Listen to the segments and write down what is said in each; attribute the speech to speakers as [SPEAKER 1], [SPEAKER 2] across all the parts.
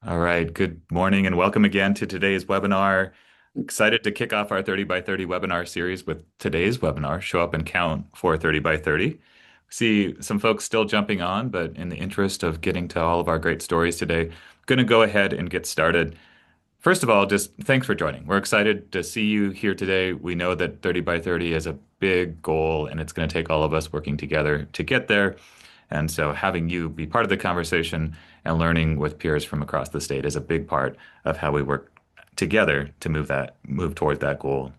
[SPEAKER 1] All right, good morning and welcome again to today's webinar. Excited to kick off our 30 by 30 webinar series with today's webinar, Show Up and Count for 30 by 30. See some folks still jumping on, but in the interest of getting to all of our great stories today, I'm going to go ahead and get started. First of all, just thanks for joining. We're excited to see you here today. We know that 30 by 30 is a big goal and it's going to take all of us working together to get there. And so having you be part of the conversation and learning with peers from across the state is a big part of how we work together to move toward that goal.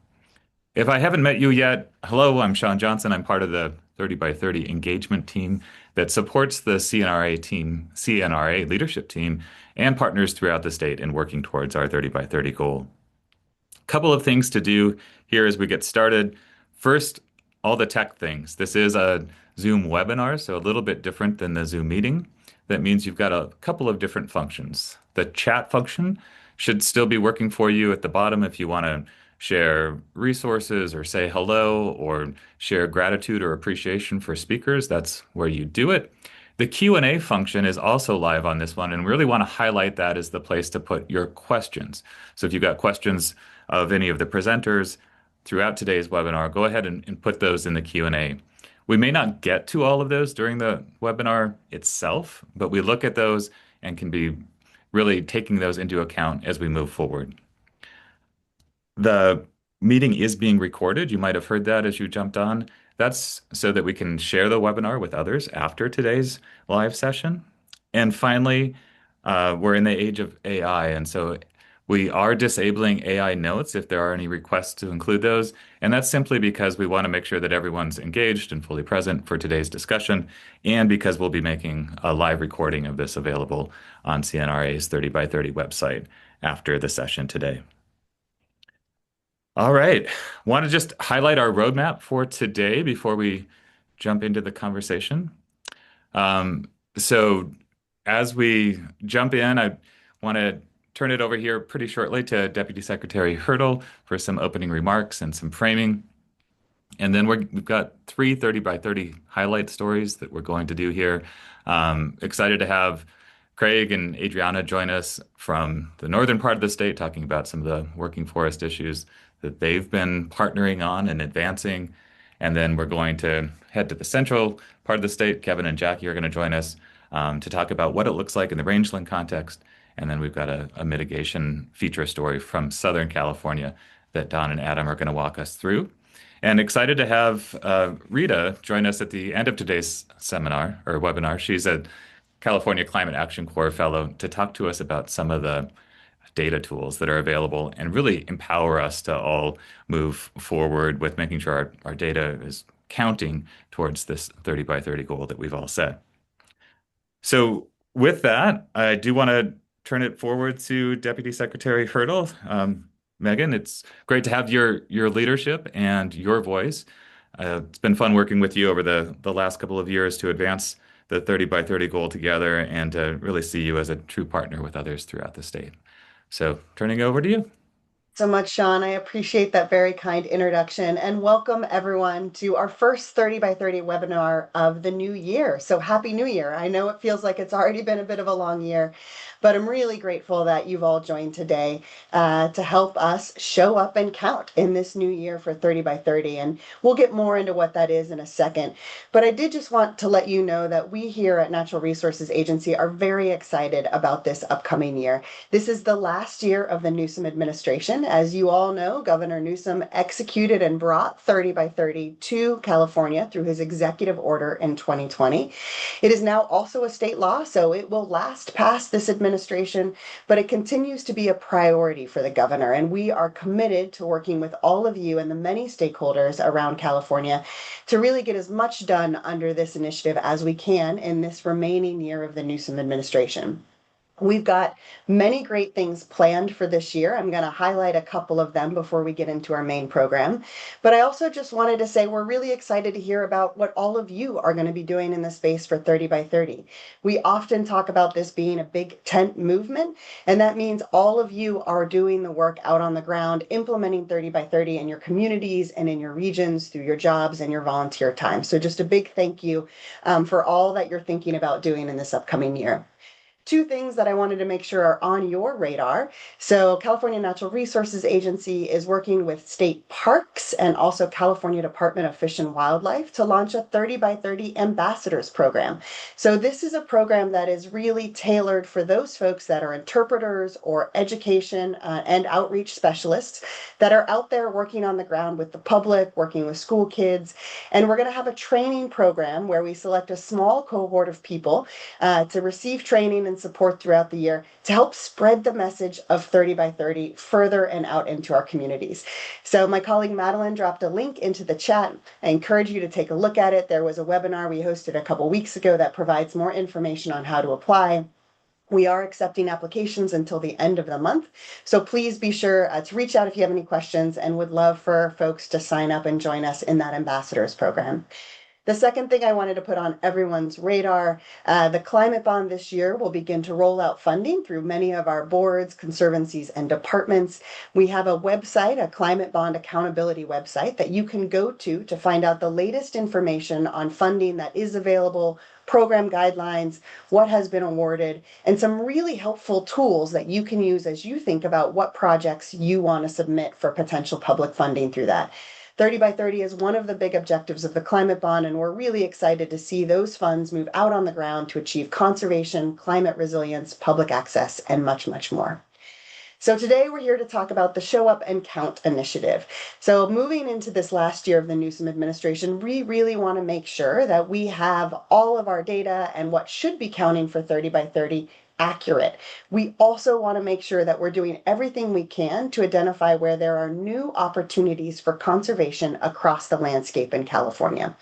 [SPEAKER 1] If I haven't met you yet, hello, I'm Sean Johnson. I'm part of the 30 by 30 engagement team that supports the CNRA leadership team and partners throughout the state in working towards our 30 by 30 goal. Couple of things to do here as we get started. First, all the tech things. This is a Zoom webinar, so a little bit different than the Zoom meeting. That means you've got a couple of different functions. The chat function should still be working for you at the bottom if you want to share resources or say hello or share gratitude or appreciation for speakers. That's where you do it. The Q&A function is also live on this one, and we really want to highlight that as the place to put your questions. So if you've got questions of any of the presenters throughout today's webinar, go ahead and put those in the Q&A. We may not get to all of those during the webinar itself, but we look at those and can be really taking those into account as we move forward. The meeting is being recorded. You might have heard that as you jumped on. That's so that we can share the webinar with others after today's live session. And finally, we're in the age of AI, and so we are disabling AI notes if there are any requests to include those. And that's simply because we want to make sure that everyone's engaged and fully present for today's discussion, and because we'll be making a live recording of this available on CNRA's 30 by 30 website after the session today. All right. Want to just highlight our roadmap for today before we jump into the conversation. So as we jump in, I want to turn it over here pretty shortly to Deputy Secretary Hurdle for some opening remarks and some framing. And then we've got 30 by 30 highlight stories that we're going to do here. Excited to have Craig and Adriana join us from the northern part of the state, talking about some of the working forest issues that they've been partnering on and advancing. And then we're going to head to the central part of the state. Kevin and Jackie are going to join us to talk about what it looks like in the rangeland context. And then we've got a mitigation feature story from Southern California that Don and Adam are going to walk us through. And excited to have Rita join us at the end of today's seminar or webinar. She's a California Climate Action Corps fellow to talk to us about some of the data tools that are available and really empower us to all move forward with making sure our data is counting towards this 30 by 30 goal that we've all set. So with that, I do want to turn it forward to Deputy Secretary Hurdle. Megan, it's great to have your leadership and your voice. It's been fun working with you over the last couple of years to advance the 30 by 30 goal together and to really see you as a true partner with others throughout the state. So turning over to you.
[SPEAKER 2] So much, Sean. I appreciate that very kind introduction and welcome everyone to our first 30 by 30 webinar of the new year. So happy new year. I know it feels like it's already been a bit of a long year, but I'm really grateful that you've all joined today to help us show up and count in this new year for 30 by 30. And we'll get more into what that is in a second. But I did just want to let you know that we here at Natural Resources Agency are very excited about this upcoming year. This is the last year of the Newsom administration. As you all know, Governor Newsom executed and brought 30 by 30 to California through his executive order in 2020. It is now also a state law, so it will last past this administration, but it continues to be a priority for the governor. And we are committed to working with all of you and the many stakeholders around California to really get as much done under this initiative as we can in this remaining year of the Newsom administration. We've got many great things planned for this year. I'm going to highlight a couple of them before we get into our main program. But I also just wanted to say we're really excited to hear about what all of you are going to be doing in the space for 30 by 30. We often talk about this being a big tent movement, and that means all of you are doing the work out on the ground, implementing 30 by 30 in your communities and in your regions through your jobs and your volunteer time. So just a big thank you for all that you're thinking about doing in this upcoming year. Two things that I wanted to make sure are on your radar. So, California Natural Resources Agency is working with state parks and also California Department of Fish and Wildlife to launch a 30 by 30 ambassadors program. So, this is a program that is really tailored for those folks that are interpreters or education and outreach specialists that are out there working on the ground with the public, working with school kids. And we're going to have a training program where we select a small cohort of people to receive training and support throughout the year to help spread the message of 30 by 30 further and out into our communities. So my colleague Madeline dropped a link into the chat. I encourage you to take a look at it. There was a webinar we hosted a couple weeks ago that provides more information on how to apply. We are accepting applications until the end of the month. So please be sure to reach out if you have any questions, and would love for folks to sign up and join us in that ambassadors program. The second thing I wanted to put on everyone's radar, the climate bond this year will begin to roll out funding through many of our boards, conservancies, and departments. We have a website, a climate bond accountability website that you can go to find out the latest information on funding that is available, program guidelines, what has been awarded, and some really helpful tools that you can use as you think about what projects you want to submit for potential public funding through that. 30 by 30 is one of the big objectives of the climate bond, and we're really excited to see those funds move out on the ground to achieve conservation, climate resilience, public access, and much, much more. So today we're here to talk about the Show Up and Count initiative. So moving into this last year of the Newsom administration, we really want to make sure that we have all of our data and what should be counting for 30 by 30 accurate. We also want to make sure that we're doing everything we can to identify where there are new opportunities for conservation across the landscape in California.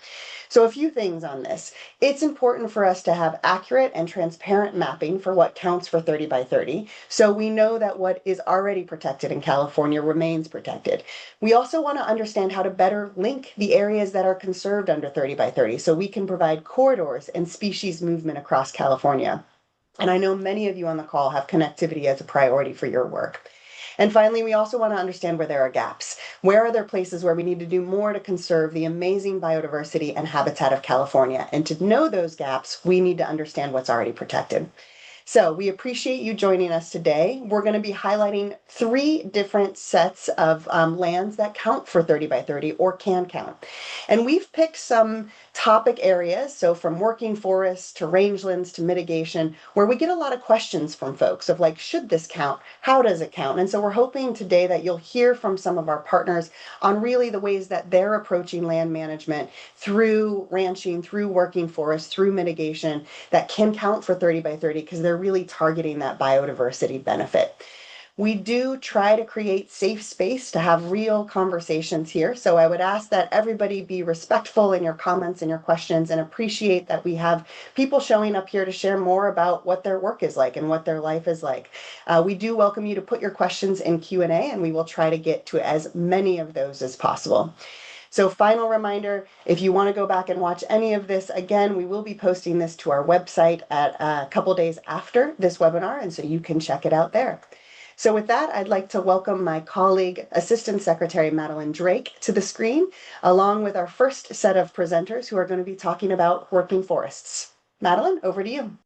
[SPEAKER 2] So a few things on this. It's important for us to have accurate and transparent mapping for what counts for 30 by 30, so we know that what is already protected in California remains protected. We also want to understand how to better link the areas that are conserved under 30 by 30 so we can provide corridors and species movement across California. And I know many of you on the call have connectivity as a priority for your work. And finally, we also want to understand where there are gaps. Where are there places where we need to do more to conserve the amazing biodiversity and habitat of California? And to know those gaps, we need to understand what's already protected. So we appreciate you joining us today. We're going to be highlighting 3 different sets of lands that count for 30 by 30 or can count. And we've picked some topic areas, so from working forests to rangelands to mitigation, where we get a lot of questions from folks of like, should this count? How does it count? And so we're hoping today that you'll hear from some of our partners on really the ways that they're approaching land management through ranching, through working forests, through mitigation that can count for 30 by 30 because they're really targeting that biodiversity benefit. We do try to create safe space to have real conversations here. So I would ask that everybody be respectful in your comments and your questions and appreciate that we have people showing up here to share more about what their work is like and what their life is like. We do welcome you to put your questions in Q&A, and we will try to get to as many of those as possible. So final reminder, if you want to go back and watch any of this, again, we will be posting this to our website at a couple days after this webinar, and so you can check it out there. So with that, I'd like to welcome my colleague, Assistant Secretary Madeline Drake, to the screen, along with our first set of presenters who are going to be talking about working forests. Madeline, over to you.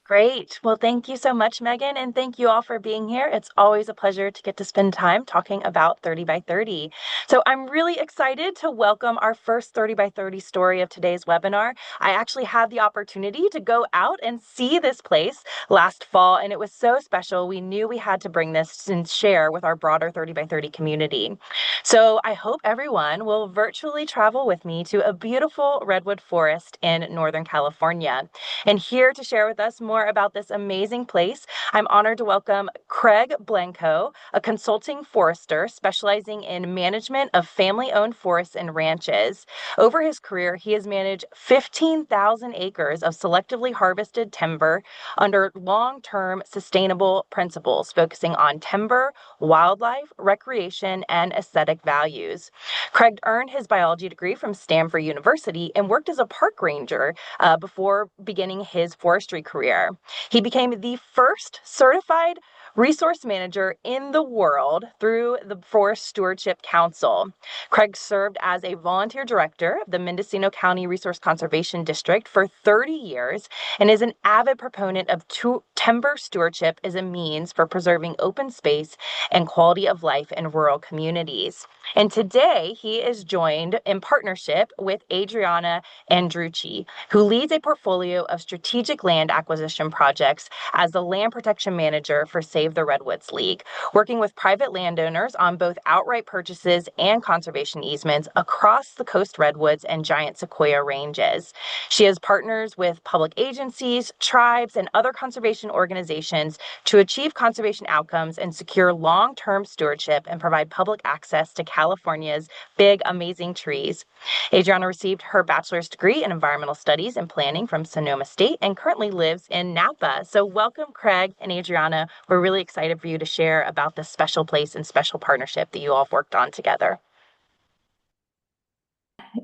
[SPEAKER 3] Great. Well, thank you so much, Megan, and thank you all for being here. It's always a pleasure to get to spend time talking about 30 by 30. So I'm really excited to welcome our first 30 by 30 story of today's webinar. I actually had the opportunity to go out and see this place last fall, and it was so special. We knew we had to bring this and share with our broader 30 by 30 community. So I hope everyone will virtually travel with me to a beautiful redwood forest in Northern California. And here to share with us more about this amazing place, I'm honored to welcome Craig Blanco, a consulting forester specializing in management of family-owned forests and ranches. Over his career, he has managed 15,000 acres of selectively harvested timber under long-term sustainable principles, focusing on timber, wildlife, recreation, and aesthetic values. Craig earned his biology degree from Stanford University and worked as a park ranger before beginning his forestry career. He became the first certified resource manager in the world through the Forest Stewardship Council. Craig served as a volunteer director of the Mendocino County Resource Conservation District for 30 years and is an avid proponent of timber stewardship as a means for preserving open space and quality of life in rural communities. And today he is joined in partnership with Adriana Andrucci, who leads a portfolio of strategic land acquisition projects as the land protection manager for Save the Redwoods League, working with private landowners on both outright purchases and conservation easements across the coast redwoods and giant sequoia ranges. She has partners with public agencies, tribes, and other conservation organizations to achieve conservation outcomes and secure long-term stewardship and provide public access to California's big, amazing trees. Adriana received her bachelor's degree in environmental studies and planning from Sonoma State and currently lives in Napa. So welcome, Craig and Adriana. We're really excited for you to share about this special place and special partnership that you all have worked on together.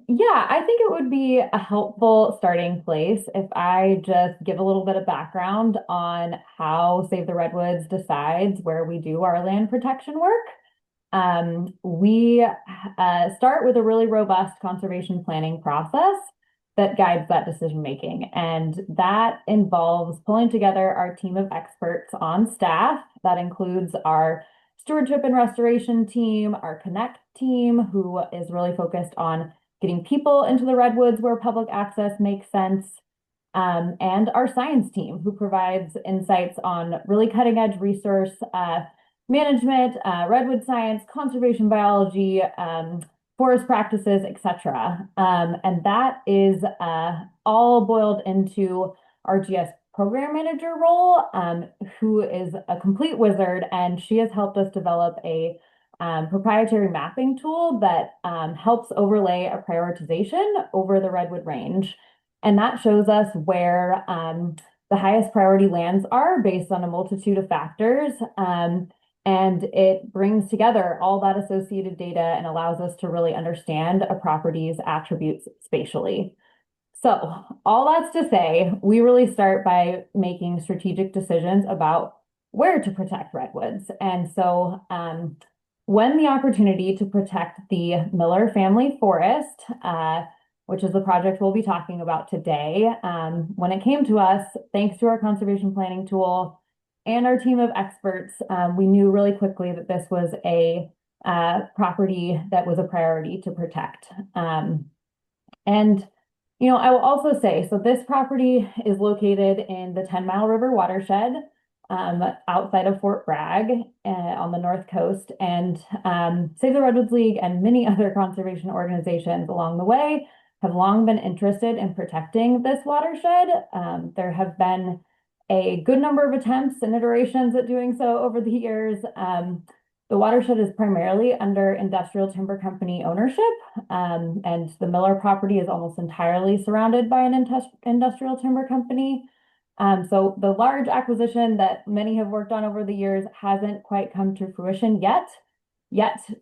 [SPEAKER 4] Yeah, I think it would be a helpful starting place if I just give a little bit of background on how Save the Redwoods decides where we do our land protection work. We start with a really robust conservation planning process that guides that decision making. And that involves pulling together our team of experts on staff. That includes our stewardship and restoration team, our Connect team, who is really focused on getting people into the redwoods where public access makes sense, and our science team, who provides insights on really cutting edge resource management, redwood science, conservation biology, forest practices, etc. And that is all boiled into our GS program manager role, who is a complete wizard, and she has helped us develop a proprietary mapping tool that helps overlay a prioritization over the redwood range. And that shows us where the highest priority lands are based on a multitude of factors. And it brings together all that associated data and allows us to really understand a property's attributes spatially. So all that's to say, we really start by making strategic decisions about where to protect redwoods. And so when the opportunity to protect the Miller Family Forest, which is the project we'll be talking about today, when it came to us, thanks to our conservation planning tool and our team of experts, we knew really quickly that this was a property that was a priority to protect. And I will also say, so this property is located in the 10 Mile River watershed, outside of Fort Bragg, on the North Coast, and Save the Redwoods League and many other conservation organizations along the way have long been interested in protecting this watershed. There have been a good number of attempts and iterations at doing so over the years. The watershed is primarily under industrial timber company ownership, and the Miller property is almost entirely surrounded by an industrial timber company. So the large acquisition that many have worked on over the years hasn't quite come to fruition yet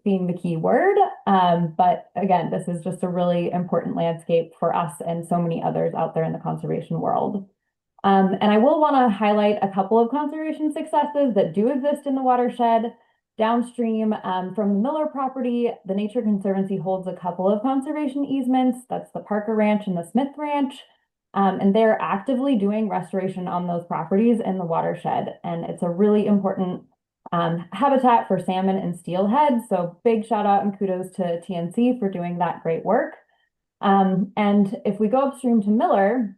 [SPEAKER 4] being the key word. But again, this is just a really important landscape for us and so many others out there in the conservation world. And I will want to highlight a couple of conservation successes that do exist in the watershed. Downstream from the Miller property, the Nature Conservancy holds a couple of conservation easements. That's the Parker Ranch and the Smith Ranch. And they're actively doing restoration on those properties in the watershed. And it's a really important habitat for salmon and steelhead. So big shout out and kudos to TNC for doing that great work. And if we go upstream to Miller,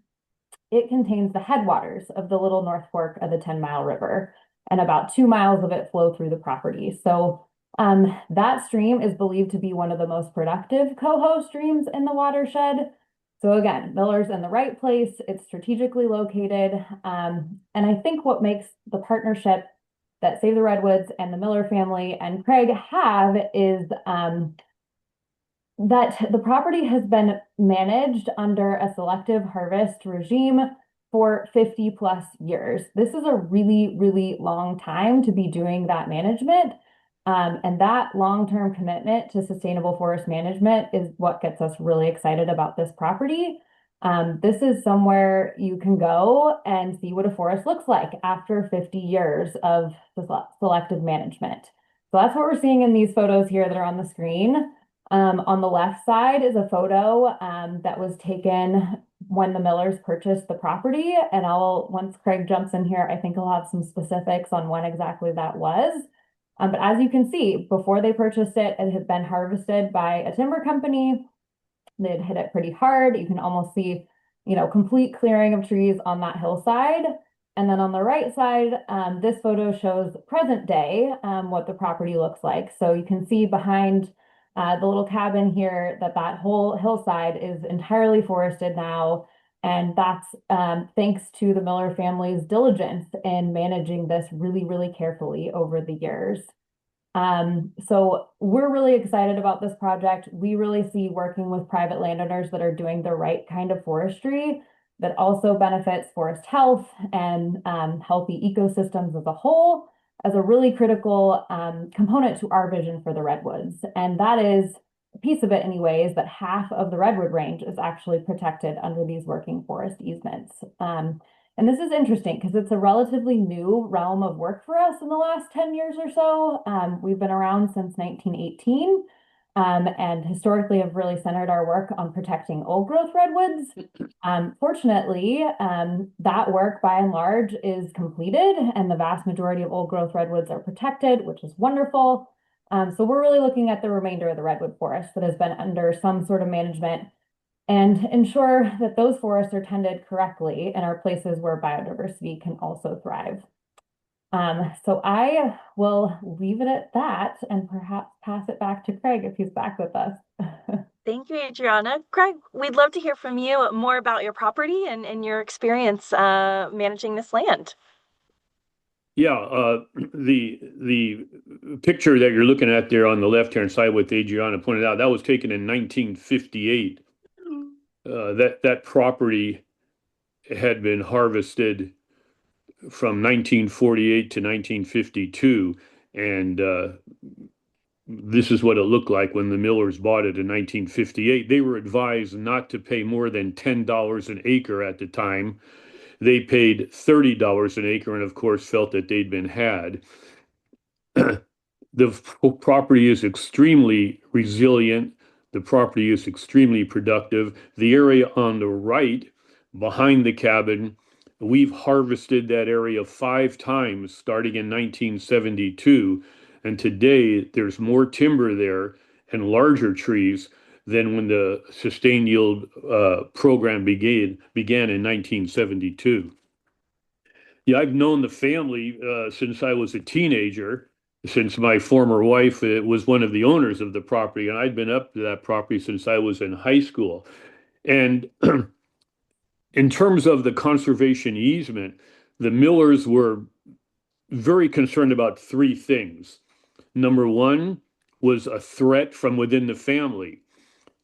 [SPEAKER 4] it contains the headwaters of the Little North Fork of the 10 Mile River, and about 2 miles of it flow through the property. So that stream is believed to be one of the most productive coho streams in the watershed. So again, Miller's in the right place, it's strategically located. And I think what makes the partnership that Save the Redwoods and the Miller family and Craig have is that the property has been managed under a selective harvest regime for 50 plus years. This is a really, really long time to be doing that management. And that long-term commitment to sustainable forest management is what gets us really excited about this property. This is somewhere you can go and see what a forest looks like after 50 years of selective management. So that's what we're seeing in these photos here that are on the screen. On the left side is a photo that was taken when the Millers purchased the property. And once Craig jumps in here, I think I'll have some specifics on when exactly that was. But as you can see, before they purchased it, it had been harvested by a timber company. They'd hit it pretty hard. You can almost see, complete clearing of trees on that hillside. And then on the right side, this photo shows present day, what the property looks like. So you can see behind the little cabin here that whole hillside is entirely forested now. And that's thanks to the Miller family's diligence in managing this really, really carefully over the years. So we're really excited about this project. We really see working with private landowners that are doing the right kind of forestry that also benefits forest health and healthy ecosystems as a whole as a really critical component to our vision for the redwoods. And that is a piece of it anyways, that half of the redwood range is actually protected under these working forest easements. And this is interesting because it's a relatively new realm of work for us in the last 10 years or so. We've been around since 1918 and historically have really centered our work on protecting old growth redwoods. Fortunately, that work by and large is completed and the vast majority of old growth redwoods are protected, which is wonderful. So we're really looking at the remainder of the redwood forest that has been under some sort of management and ensure that those forests are tended correctly and are places where biodiversity can also thrive. So I will leave it at that and perhaps pass it back to Craig if he's back with us.
[SPEAKER 3] Thank you, Adriana. Craig, we'd love to hear from you more about your property and your experience managing this land.
[SPEAKER 5] Yeah, the picture that you're looking at there on the left-hand side, what Adriana pointed out, that was taken in 1958. That property had been harvested from 1948 to 1952, and this is what it looked like when the Millers bought it in 1958. They were advised not to pay more than $10 an acre at the time. They paid $30 an acre and, of course, felt that they'd been had. The property is extremely resilient. The property is extremely productive. The area on the right, behind the cabin, we've harvested that area 5 times starting in 1972. And today there's more timber there and larger trees than when the sustained yield program began in 1972. Yeah, I've known the family since I was a teenager, since my former wife was one of the owners of the property, and I'd been up to that property since I was in high school. And in terms of the conservation easement, the Millers were very concerned about 3 things. Number one was a threat from within the family.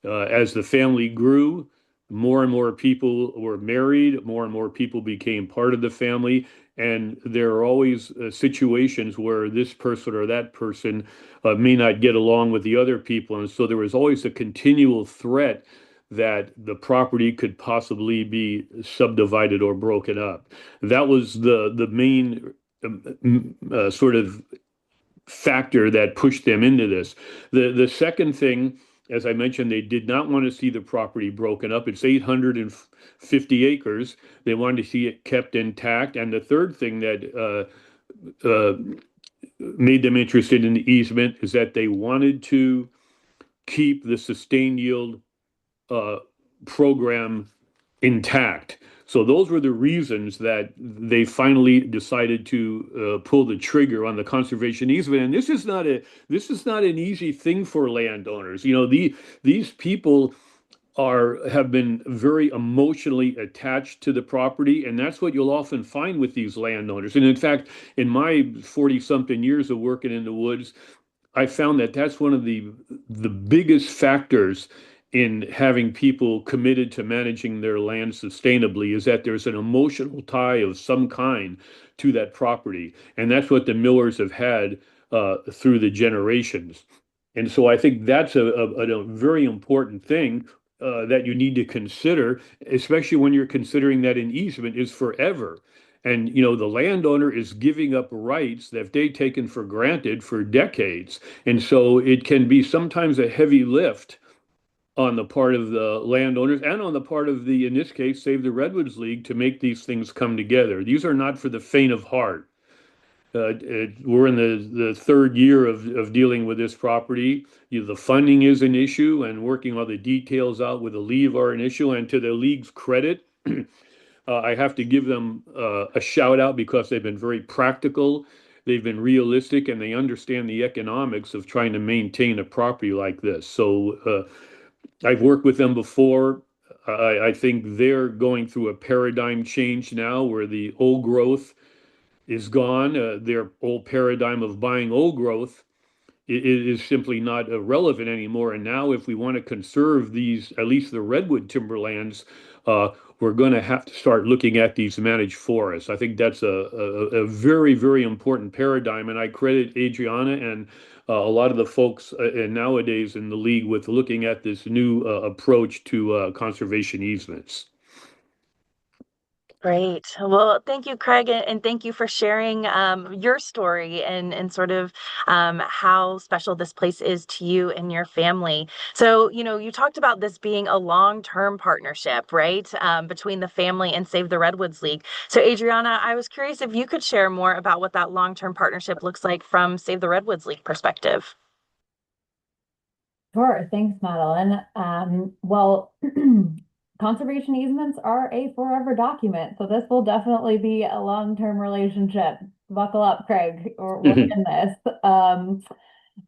[SPEAKER 5] As the family grew, more and more people were married, more and more people became part of the family, and there are always situations where this person or that person may not get along with the other people, and so there was always a continual threat that the property could possibly be subdivided or broken up. That was the main sort of factor that pushed them into this. The second thing, as I mentioned, they did not want to see the property broken up. It's 850 acres. They wanted to see it kept intact. And the third thing that made them interested in the easement is that they wanted to keep the sustained yield program intact. So those were the reasons that they finally decided to pull the trigger on the conservation easement. And this is not an easy thing for landowners. These people have been very emotionally attached to the property, and that's what you'll often find with these landowners. And in fact, in my 40-something years of working in the woods, I found that that's one of the biggest factors in having people committed to managing their land sustainably, is that there's an emotional tie of some kind to that property. And that's what the Millers have had through the generations. And so I think that's a very important thing. that you need to consider, especially when you're considering that an easement is forever. And, the landowner is giving up rights that they've taken for granted for decades. And so it can be sometimes a heavy lift on the part of the landowners and on the part of the, in this case, Save the Redwoods League to make these things come together. These are not for the faint of heart. We're in the third year of dealing with this property. The funding is an issue, and working all the details out with the league are an issue. And to the league's credit, I have to give them a shout out because they've been very practical. They've been realistic, and they understand the economics of trying to maintain a property like this. So I've worked with them before. I think they're going through a paradigm change now where the old growth is gone. Their old paradigm of buying old growth is simply not relevant anymore. And now, if we want to conserve these, at least the redwood timberlands, we're going to have to start looking at these managed forests. I think that's a very, very important paradigm. And I credit Adriana and a lot of the folks nowadays in the league with looking at this new approach to conservation easements.
[SPEAKER 3] Great. Well, thank you, Craig, and thank you for sharing your story and sort of how special this place is to you and your family. So, you talked about this being a long-term partnership, right, between the family and Save the Redwoods League. So, Adriana, I was curious if you could share more about what that long-term partnership looks like from Save the Redwoods League perspective.
[SPEAKER 4] Sure. Thanks, Madeline. Well, conservation easements are a forever document, so this will definitely be a long-term relationship. Buckle up, Craig, or we're in this.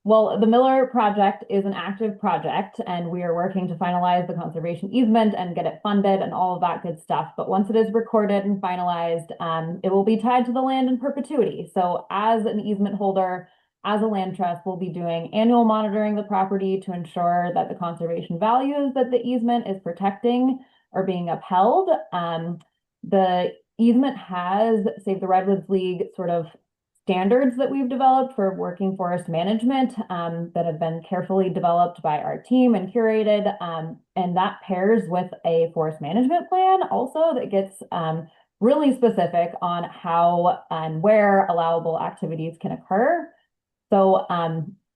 [SPEAKER 4] Well, the Miller project is an active project, and we are working to finalize the conservation easement and get it funded and all of that good stuff. But once it is recorded and finalized, it will be tied to the land in perpetuity. So as an easement holder, as a land trust, we'll be doing annual monitoring the property to ensure that the conservation values that the easement is protecting are being upheld. The easement has Save the Redwoods League sort of standards that we've developed for working forest management that have been carefully developed by our team and curated. And that pairs with a forest management plan also that gets really specific on how and where allowable activities can occur. So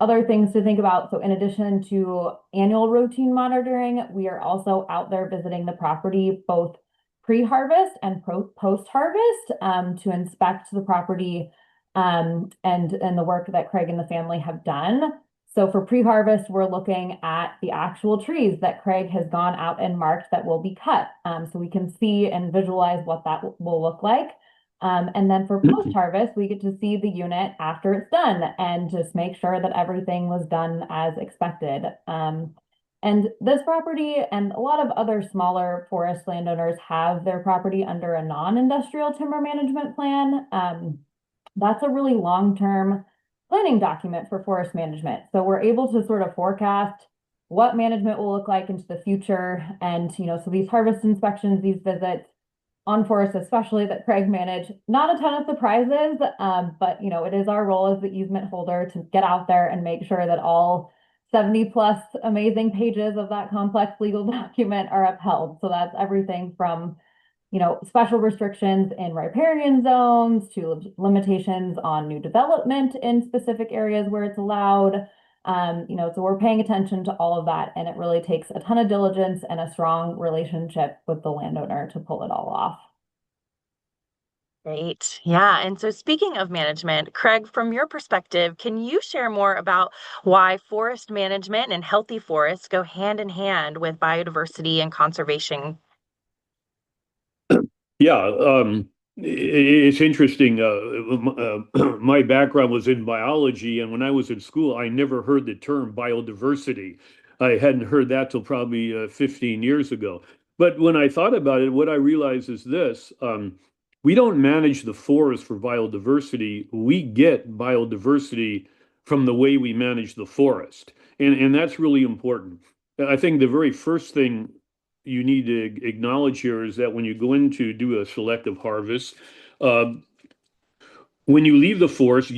[SPEAKER 4] other things to think about. So in addition to annual routine monitoring, we are also out there visiting the property both pre-harvest and post-harvest to inspect the property and the work that Craig and the family have done. So for pre-harvest, we're looking at the actual trees that Craig has gone out and marked that will be cut. So we can see and visualize what that will look like. And then for post-harvest, we get to see the unit after it's done and just make sure that everything was done as expected. And this property and a lot of other smaller forest landowners have their property under a non-industrial timber management plan. That's a really long-term planning document for forest management. So we're able to sort of forecast what management will look like into the future. And, so these harvest inspections, these visits on forests, especially that Craig managed, not a ton of surprises, but, it is our role as the easement holder to get out there and make sure that all 70 plus amazing pages of that complex legal document are upheld. So that's everything from special restrictions in riparian zones to limitations on new development in specific areas where it's allowed. So we're paying attention to all of that, and it really takes a ton of diligence and a strong relationship with the landowner to pull it all off.
[SPEAKER 3] Great. Yeah. And so speaking of management, Craig, from your perspective, can you share more about why forest management and healthy forests go hand in hand with biodiversity and conservation?
[SPEAKER 5] Yeah, it's interesting. My background was in biology, and when I was in school, I never heard the term biodiversity. I hadn't heard that till probably 15 years ago. But when I thought about it, what I realized is this. We don't manage the forest for biodiversity. We get biodiversity from the way we manage the forest. And that's really important. I think the very first thing you need to acknowledge here is that when you go in to do a selective harvest, when you leave the forest,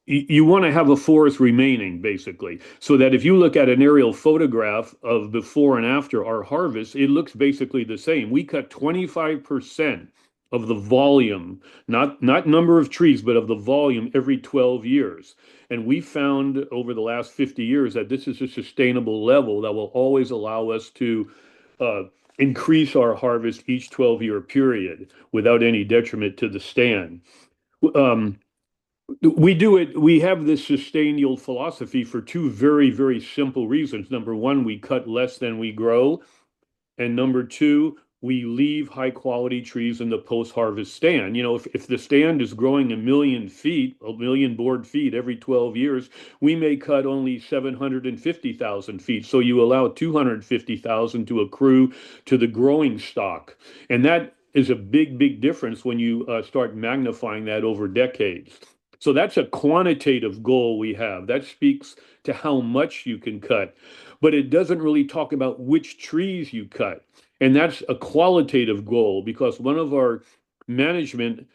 [SPEAKER 5] you want to have a forest remaining, basically, so that if you look at an aerial photograph of before and after our harvest, it looks basically the same. We cut 25% of the volume, not number of trees, but of the volume every 12 years. And we found over the last 50 years that this is a sustainable level that will always allow us to uh, increase our harvest each 12-year period without any detriment to the stand. Um, we do it, we have this sustained yield philosophy for two very, very simple reasons. Number one, we cut less than we grow. And number two, we leave high quality trees in the post-harvest stand. You know, if the stand is growing 1,000,000 feet, 1,000,000 board feet every 12 years, we may cut only 750,000 feet. So you allow 250,000 to accrue to the growing stock. And that is a big, big difference when you start magnifying that over decades. So that's a quantitative goal we have. That speaks to how much you can cut, but it doesn't really talk about which trees you cut. And that's a qualitative goal because one of our management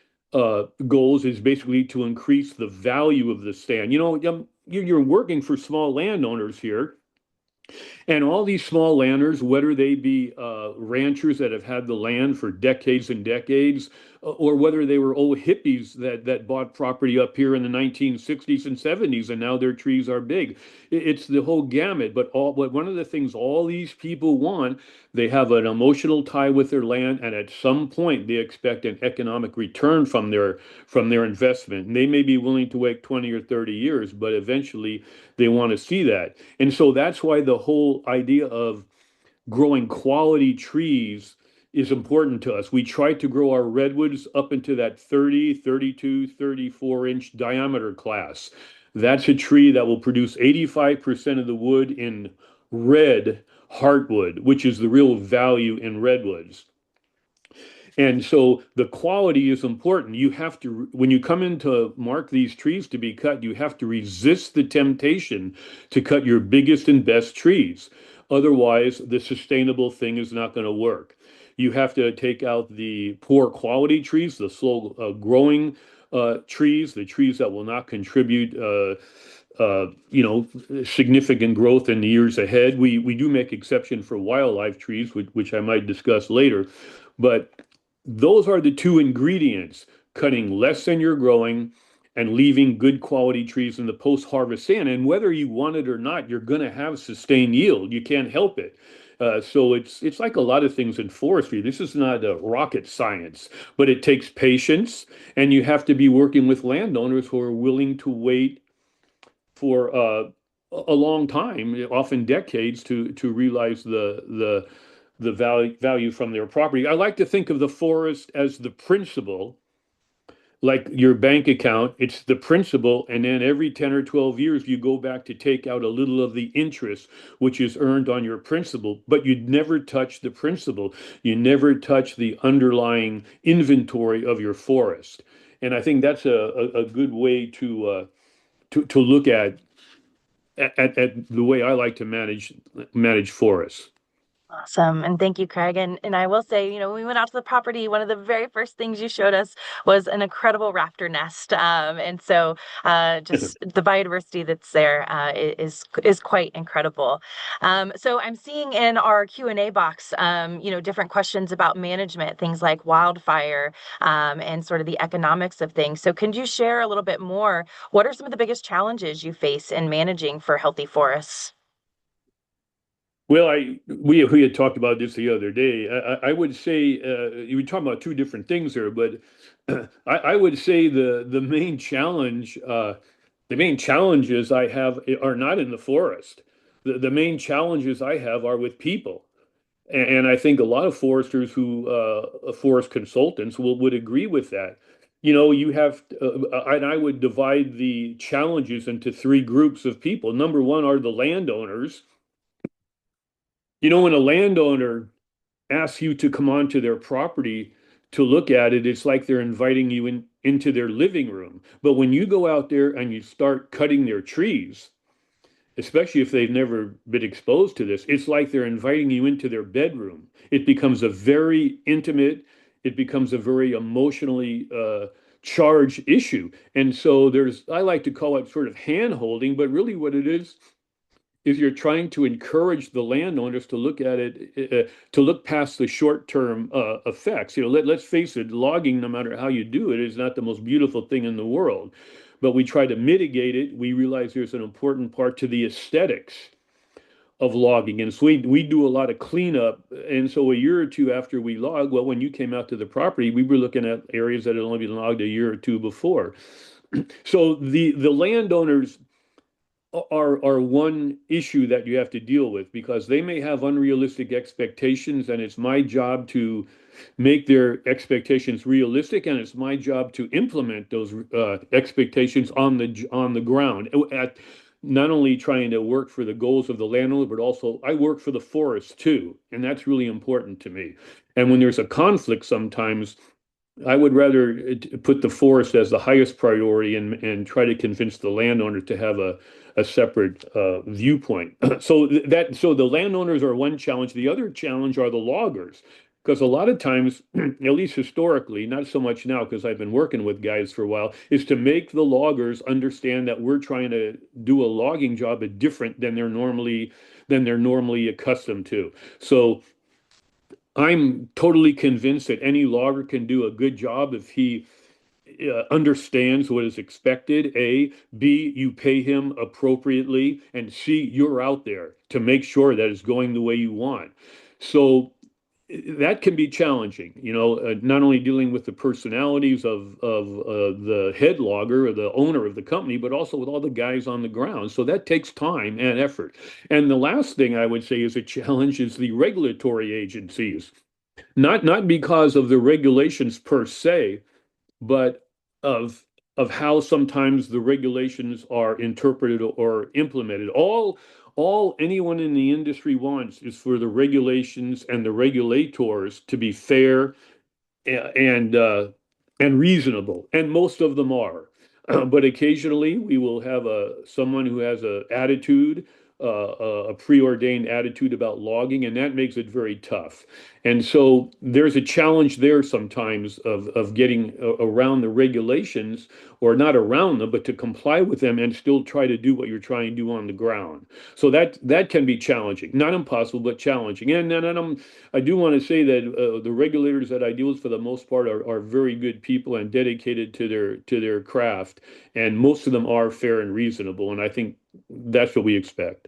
[SPEAKER 5] goals is basically to increase the value of the stand. You know, you're working for small landowners here, and all these small landers, whether they be ranchers that have had the land for decades and decades, or whether they were old hippies that bought property up here in the 1960s and 70s, and now their trees are big. It's the whole gamut. But one of the things all these people want, they have an emotional tie with their land, and at some point they expect an economic return from their investment. And they may be willing to wait 20 or 30 years, but eventually they want to see that. And so that's why the whole idea of growing quality trees is important to us. We try to grow our redwoods up into that 30, 32, 34-inch diameter class. That's a tree that will produce 85% of the wood in red heartwood, which is the real value in redwoods. And so the quality is important. You have to, when you come in to mark these trees to be cut, you have to resist the temptation to cut your biggest and best trees. Otherwise, the sustainable thing is not going to work. You have to take out the poor quality trees, the slow growing trees, the trees that will not contribute significant growth in the years ahead. We do make exception for wildlife trees, which I might discuss later, but those are the two ingredients: cutting less than you're growing and leaving good quality trees in the post-harvest stand. And whether you want it or not, you're going to have sustained yield. You can't help it. So it's like a lot of things in forestry. This is not a rocket science, but it takes patience, and you have to be working with landowners who are willing to wait for a long time, often decades, to realize the value from their property. I like to think of the forest as the principal, like your bank account. It's the principal, and then every 10 or 12 years you go back to take out a little of the interest which is earned on your principal, but you'd never touch the principal. You never touch the underlying inventory of your forest. And I think that's a good way to look at the way I like to manage forests.
[SPEAKER 3] Awesome. And thank you, Craig. And I will say, when we went out to the property, one of the very first things you showed us was an incredible raptor nest. And so just the biodiversity that's there is quite incredible. So I'm seeing in our Q&A box, different questions about management, things like wildfire, and sort of the economics of things. So can you share a little bit more? What are some of the biggest challenges you face in managing for healthy forests?
[SPEAKER 5] Well, we had talked about this the other day. I would say you were talking about two different things there, but I would say the main challenges I have are not in the forest. The main challenges I have are with people, and I think a lot of foresters who forest consultants would agree with that. You know, you have, and I would divide the challenges into three groups of people. Number one are the landowners. You know, when a landowner asks you to come onto their property to look at it, it's like they're inviting you into their living room. But when you go out there and you start cutting their trees, especially if they've never been exposed to this, it's like they're inviting you into their bedroom. It becomes a very intimate, it becomes a very emotionally charge issue. And so I like to call it sort of hand holding, but really what it is you're trying to encourage the landowners to look at it, to look past the short-term effects. Let's face it, logging, no matter how you do it, is not the most beautiful thing in the world. But we try to mitigate it. We realize there's an important part to the aesthetics of logging. And so we do a lot of cleanup. And so a year or two after we log, well, when you came out to the property, we were looking at areas that had only been logged a year or two before. So the landowners are one issue that you have to deal with, because they may have unrealistic expectations, and it's my job to make their expectations realistic, and it's my job to implement those expectations on the ground, at not only trying to work for the goals of the landowner, but also I work for the forest too, and that's really important to me. And when there's a conflict, sometimes I would rather put the forest as the highest priority, and try to convince the landowner to have a separate viewpoint. So the landowners are one challenge. The other challenge are the loggers, because a lot of times, at least historically, not so much now because I've been working with guys for a while, is to make the loggers understand that we're trying to do a logging job different than they're normally accustomed to. So I'm totally convinced that any logger can do a good job if he understands what is expected. A, B, you pay him appropriately, and C, you're out there to make sure that it's going the way you want. So that can be challenging, not only dealing with the personalities of the head logger or the owner of the company, but also with all the guys on the ground. So that takes time and effort. And the last thing I would say is a challenge is the regulatory agencies, not because of the regulations per se, but of how sometimes the regulations are interpreted or implemented. All anyone in the industry wants is for the regulations and the regulators to be fair and and reasonable, and most of them are. But occasionally we will have someone who has a attitude, a preordained attitude about logging, and that makes it very tough. And so there's a challenge there sometimes of getting around the regulations, or not around them, but to comply with them and still try to do what you're trying to do on the ground. So that can be challenging, not impossible, but challenging. And I do want to say that the regulators that I deal with for the most part are very good people and dedicated to their craft, and most of them are fair and reasonable. And I think that's what we expect.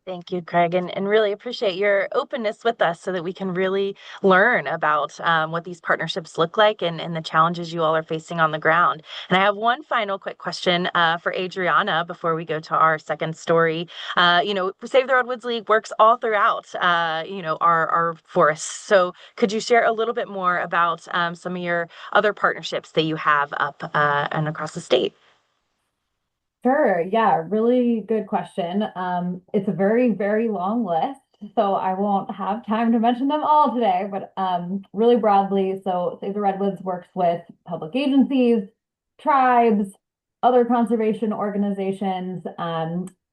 [SPEAKER 3] Thank you, Craig, and really appreciate your openness with us so that we can really learn about what these partnerships look like, and the challenges you all are facing on the ground. And I have one final quick question for Adriana before we go to our second story. Save the Redwoods League works all throughout, our forests. So could you share a little bit more about some of your other partnerships that you have up and across the state?
[SPEAKER 4] Sure. Yeah, really good question. It's a very, very long list, so I won't have time to mention them all today, but really broadly, so Save the Redwoods works with public agencies, tribes, other conservation organizations.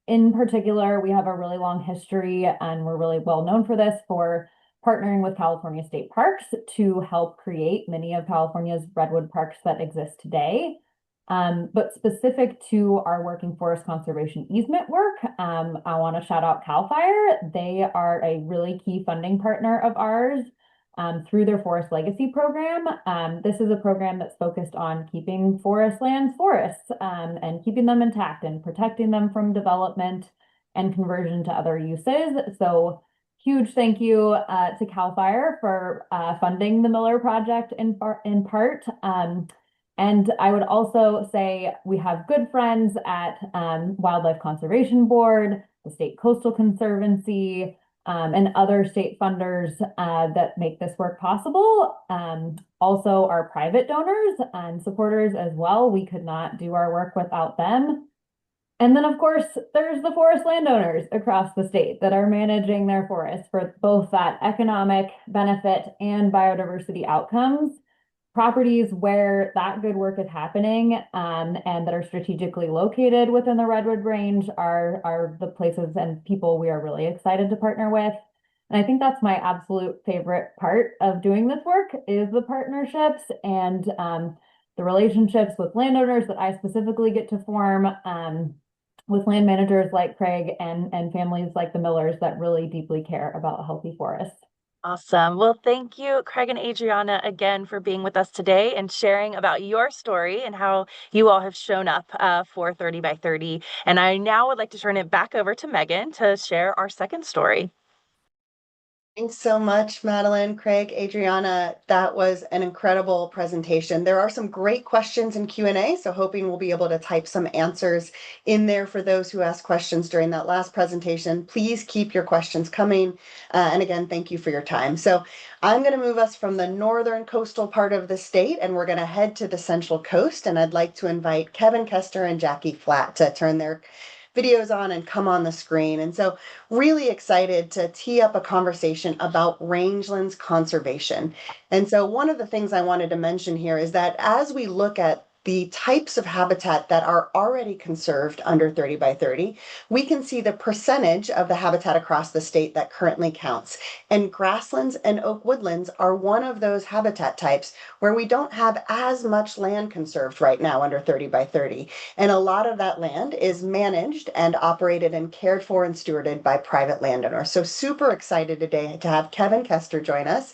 [SPEAKER 4] In particular, we have a really long history, and we're really well known for this, for partnering with California state parks to help create many of California's redwood parks that exist today. But specific to our working forest conservation easement work, I want to shout out CAL FIRE. They are a really key funding partner of ours through their Forest Legacy program. This is a program that's focused on keeping forest lands forests, and keeping them intact and protecting them from development and conversion to other uses. So huge thank you to CAL FIRE for funding the Miller Project in part. And I would also say we have good friends at Wildlife Conservation Board, the State Coastal Conservancy, and other state funders that make this work possible. Also, our private donors and supporters as well. We could not do our work without them. And then, of course, there's the forest landowners across the state that are managing their forests for both that economic benefit and biodiversity outcomes. Properties where that good work is happening, and that are strategically located within the Redwood Range are the places and people we are really excited to partner with. And I think that's my absolute favorite part of doing this work, is the partnerships. And the relationships with landowners that I specifically get to form, with land managers like Craig and families like the Millers that really deeply care about a healthy forest.
[SPEAKER 3] Awesome. Well, thank you, Craig and Adriana, again for being with us today and sharing about your story and how you all have shown up for 30 by 30. And I now would like to turn it back over to Megan to share our second story.
[SPEAKER 2] Thanks so much, Madeline, Craig, Adriana. That was an incredible presentation. There are some great questions in Q&A, so hoping we'll be able to type some answers in there for those who asked questions during that last presentation. Please keep your questions coming. And again, thank you for your time. So I'm going to move us from the northern coastal part of the state, and we're going to head to the central coast. And I'd like to invite Kevin Kester and Jackie Flatt to turn their videos on and come on the screen. And so really excited to tee up a conversation about rangelands conservation. And so one of the things I wanted to mention here is that as we look at the types of habitat that are already conserved under 30 by 30, we can see the percentage of the habitat across the state that currently counts. And grasslands and oak woodlands are one of those habitat types where we don't have as much land conserved right now under 30 by 30. And a lot of that land is managed and operated and cared for and stewarded by private landowners. So super excited today to have Kevin Kester join us.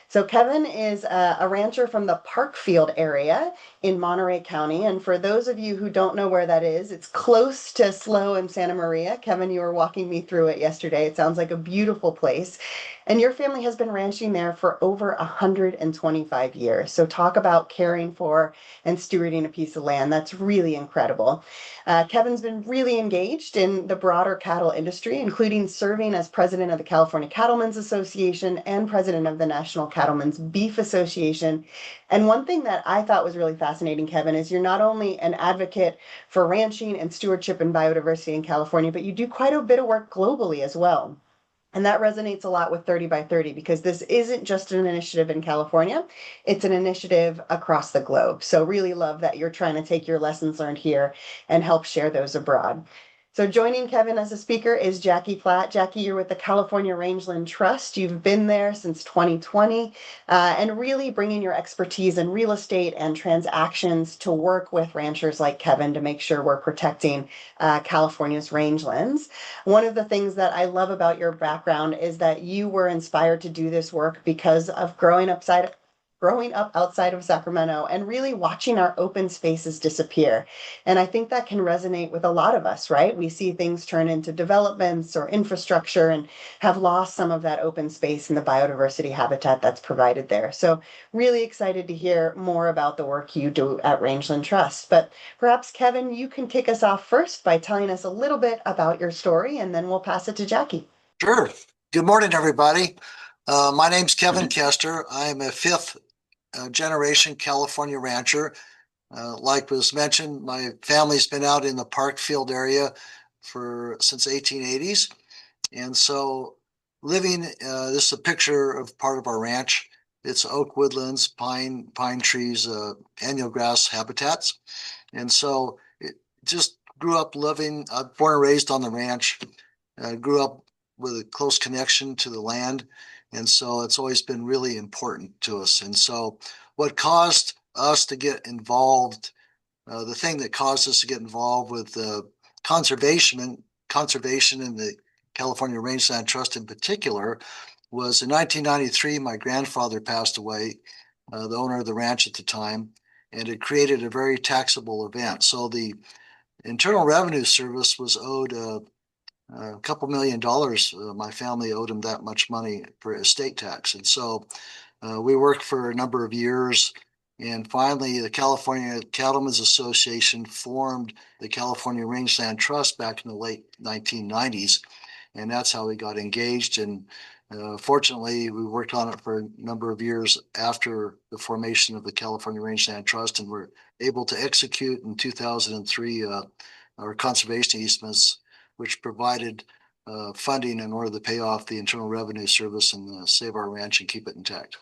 [SPEAKER 2] So Kevin is a rancher from the Parkfield area in Monterey County. And for those of you who don't know where that is, it's close to SLO and Santa Maria. Kevin, you were walking me through it yesterday. It sounds like a beautiful place. And your family has been ranching there for over 125 years. So talk about caring for and stewarding a piece of land. That's really incredible. Kevin's been really engaged in the broader cattle industry, including serving as president of the California Cattlemen's Association and president of the National Cattlemen's Beef Association. And one thing that I thought was really fascinating, Kevin, is you're not only an advocate for ranching and stewardship and biodiversity in California, but you do quite a bit of work globally as well. And that resonates a lot with 30 by 30 because this isn't just an initiative in California, it's an initiative across the globe. So really love that you're trying to take your lessons learned here and help share those abroad. So joining Kevin as a speaker is Jackie Platt. Jackie, you're with the California Rangeland Trust. You've been there since 2020 and really bringing your expertise in real estate and transactions to work with ranchers like Kevin to make sure we're protecting California's rangelands. One of the things that I love about your background is that you were inspired to do this work because of growing up outside of Sacramento and really watching our open spaces disappear. And I think that can resonate with a lot of us, right? We see things turn into developments or infrastructure and have lost some of that open space and the biodiversity habitat that's provided there. So really excited to hear more about the work you do at Rangeland Trust. But perhaps, Kevin, you can kick us off first by telling us a little bit about your story, and then we'll pass it to Jackie.
[SPEAKER 6] Sure. Good morning, everybody. My name's Kevin Kester. I am a fifth generation California rancher. Like was mentioned, my family's been out in the Parkfield area since 1880s. And so living, this is a picture of part of our ranch. It's oak woodlands, pine trees, annual grass habitats. And so it just grew up living, born and raised on the ranch, grew up with a close connection to the land. And so it's always been really important to us. And so what caused us to get involved, the thing that caused us to get involved with conservation in the California Rangeland Trust in particular, was in 1993, my grandfather passed away, the owner of the ranch at the time, and it created a very taxable event. So the Internal Revenue Service was owed a couple $1 million. My family owed him that much money for estate tax. And so we worked for a number of years. And finally, the California Cattlemen's Association formed the California Rangeland Trust back in the late 1990s. And that's how we got engaged. And fortunately, we worked on it for a number of years after the formation of the California Rangeland Trust, and were able to execute in 2003 our conservation easements, which provided funding in order to pay off the Internal Revenue Service and save our ranch and keep it intact.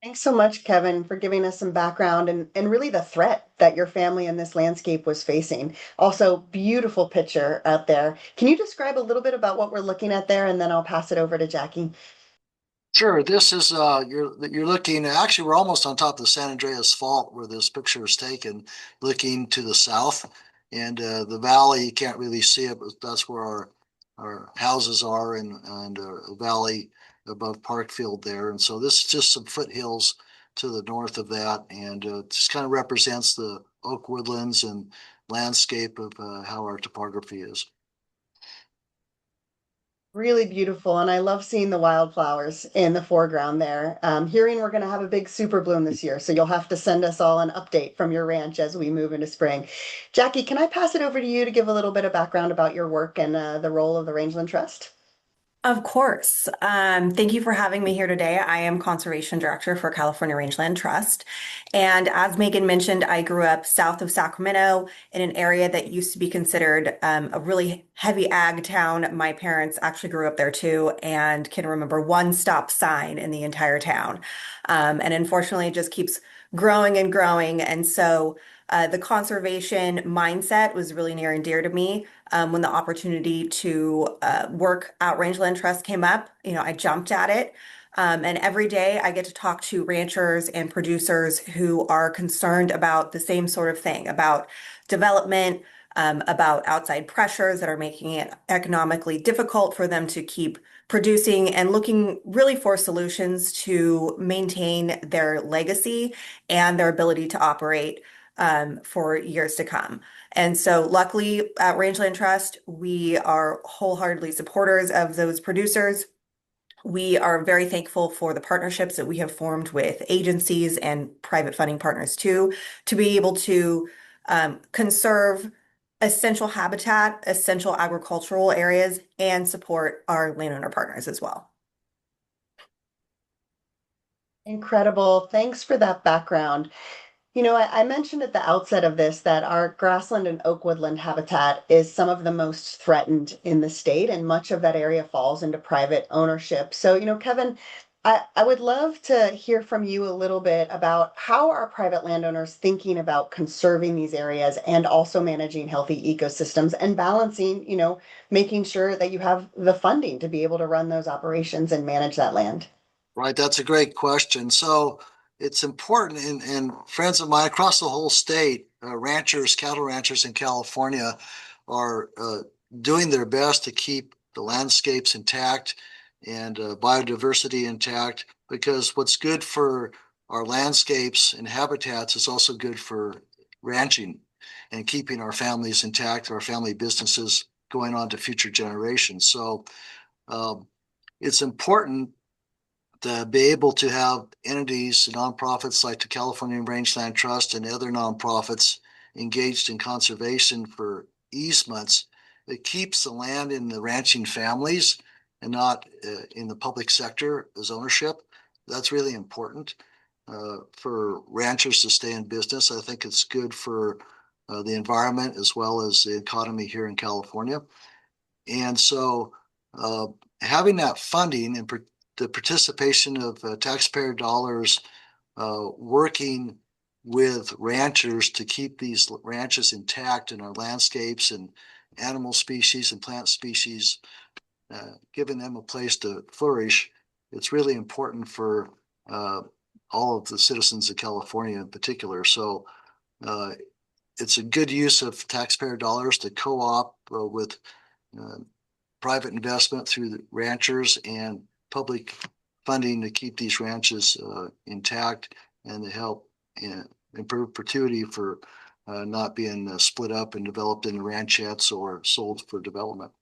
[SPEAKER 2] Thanks so much, Kevin, for giving us some background and really the threat that your family in this landscape was facing. Also, beautiful picture out there. Can you describe a little bit about what we're looking at there, and then I'll pass it over to Jackie?
[SPEAKER 6] Sure, this is you're looking, actually we're almost on top of the San Andreas Fault where this picture is taken, looking to the south. And the valley, you can't really see it, but that's where our houses are, and a valley above Parkfield there. And so this is just some foothills to the north of that, and just kind of represents the oak woodlands and landscape of how our topography is.
[SPEAKER 2] Really beautiful, and I love seeing the wildflowers in the foreground there. Hearing we're going to have a big super bloom this year, so you'll have to send us all an update from your ranch as we move into spring. Jackie, can I pass it over to you to give a little bit of background about your work and the role of the Rangeland Trust?
[SPEAKER 7] Of course. Thank you for having me here today. I am Conservation Director for California Rangeland Trust. And as Megan mentioned, I grew up south of Sacramento in an area that used to be considered a really heavy ag town. My parents actually grew up there too and can remember one stop sign in the entire town. And unfortunately, it just keeps growing and growing. And so the conservation mindset was really near and dear to me. When the opportunity to work at Rangeland Trust came up, I jumped at it. And every day I get to talk to ranchers and producers who are concerned about the same sort of thing, about development, about outside pressures that are making it economically difficult for them to keep producing and looking really for solutions to maintain their legacy and their ability to operate for years to come. And so luckily at Rangeland Trust, we are wholeheartedly supporters of those producers. We are very thankful for the partnerships that we have formed with agencies and private funding partners too, to be able to conserve essential habitat, essential agricultural areas, and support our landowner partners as well.
[SPEAKER 2] Incredible. Thanks for that background. I mentioned at the outset of this that our grassland and oak woodland habitat is some of the most threatened in the state, and much of that area falls into private ownership. So, Kevin, I would love to hear from you a little bit about how are private landowners thinking about conserving these areas and also managing healthy ecosystems and balancing, making sure that you have the funding to be able to run those operations and manage that land.
[SPEAKER 6] Right, that's a great question. So it's important, and friends of mine across the whole state, ranchers, cattle ranchers in California are doing their best to keep the landscapes intact and biodiversity intact, because what's good for our landscapes and habitats is also good for ranching and keeping our families intact, our family businesses going on to future generations. So it's important to be able to have entities, nonprofits like the California Rangeland Trust and other nonprofits engaged in conservation for easements. It keeps the land in the ranching families and not in the public sector as ownership. That's really important for ranchers to stay in business. I think it's good for the environment as well as the economy here in California. And so having that funding and the participation of taxpayer dollars working with ranchers to keep these ranches intact in our landscapes and animal species and plant species, giving them a place to flourish. It's really important for all of the citizens of California in particular. So it's a good use of taxpayer dollars to co-op with private investment through the ranchers and public funding to keep these ranches intact and to help improve perpetuity for not being split up and developed into ranchettes or sold for development.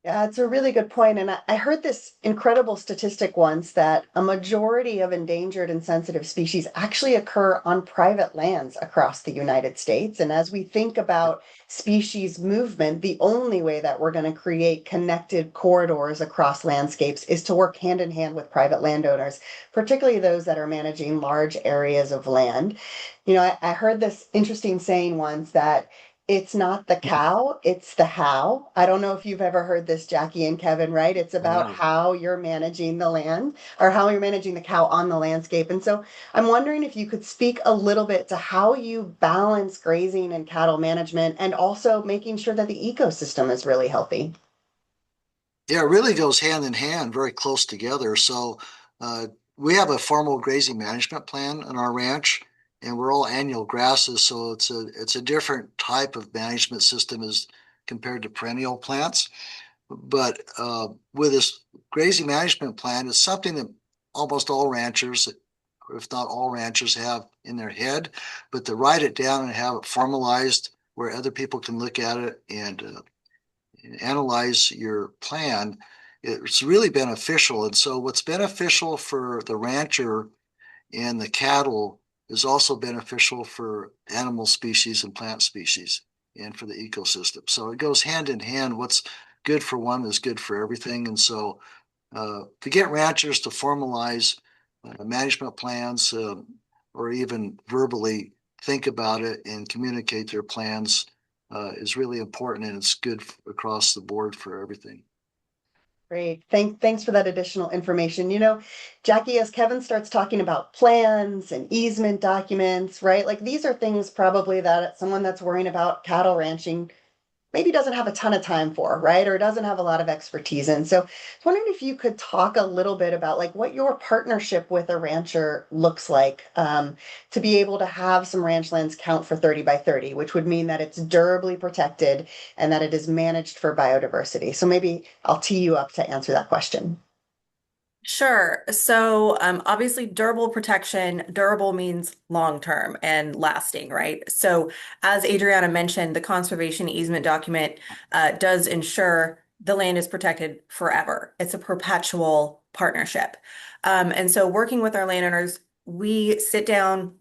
[SPEAKER 2] Yeah, it's a really good point. And I heard this incredible statistic once that a majority of endangered and sensitive species actually occur on private lands across the United States. And as we think about species movement, the only way that we're going to create connected corridors across landscapes is to work hand in hand with private landowners, particularly those that are managing large areas of land. I heard this interesting saying once that it's not the cow, it's the how. I don't know if you've ever heard this, Jackie and Kevin, right? It's about how you're managing the land or how you're managing the cow on the landscape. And so I'm wondering if you could speak a little bit to how you balance grazing and cattle management and also making sure that the ecosystem is really healthy.
[SPEAKER 6] Yeah, it really goes hand in hand, very close together. So we have a formal grazing management plan on our ranch, and we're all annual grasses, so it's a different type of management system as compared to perennial plants. But with this grazing management plan, it's something that almost all ranchers, if not all ranchers, have in their head. But to write it down and have it formalized where other people can look at it and analyze your plan, it's really beneficial. And so what's beneficial for the rancher and the cattle is also beneficial for animal species and plant species and for the ecosystem. So it goes hand in hand. What's good for one is good for everything. And so to get ranchers to formalize management plans or even verbally think about it and communicate their plans is really important, and it's good across the board for everything.
[SPEAKER 2] Great. Thanks for that additional information. Jackie, as Kevin starts talking about plans and easement documents, right? Like these are things probably that someone that's worrying about cattle ranching maybe doesn't have a ton of time for, right? Or doesn't have a lot of expertise in. So I was wondering if you could talk a little bit about like what your partnership with a rancher looks like to be able to have some ranch lands count for 30 by 30, which would mean that it's durably protected and that it is managed for biodiversity. So maybe I'll tee you up to answer that question.
[SPEAKER 7] Sure. So, obviously, durable protection, durable means long term and lasting, right? So, as Adriana mentioned, the conservation easement document does ensure the land is protected forever. It's a perpetual partnership. And so, working with our landowners, we sit down,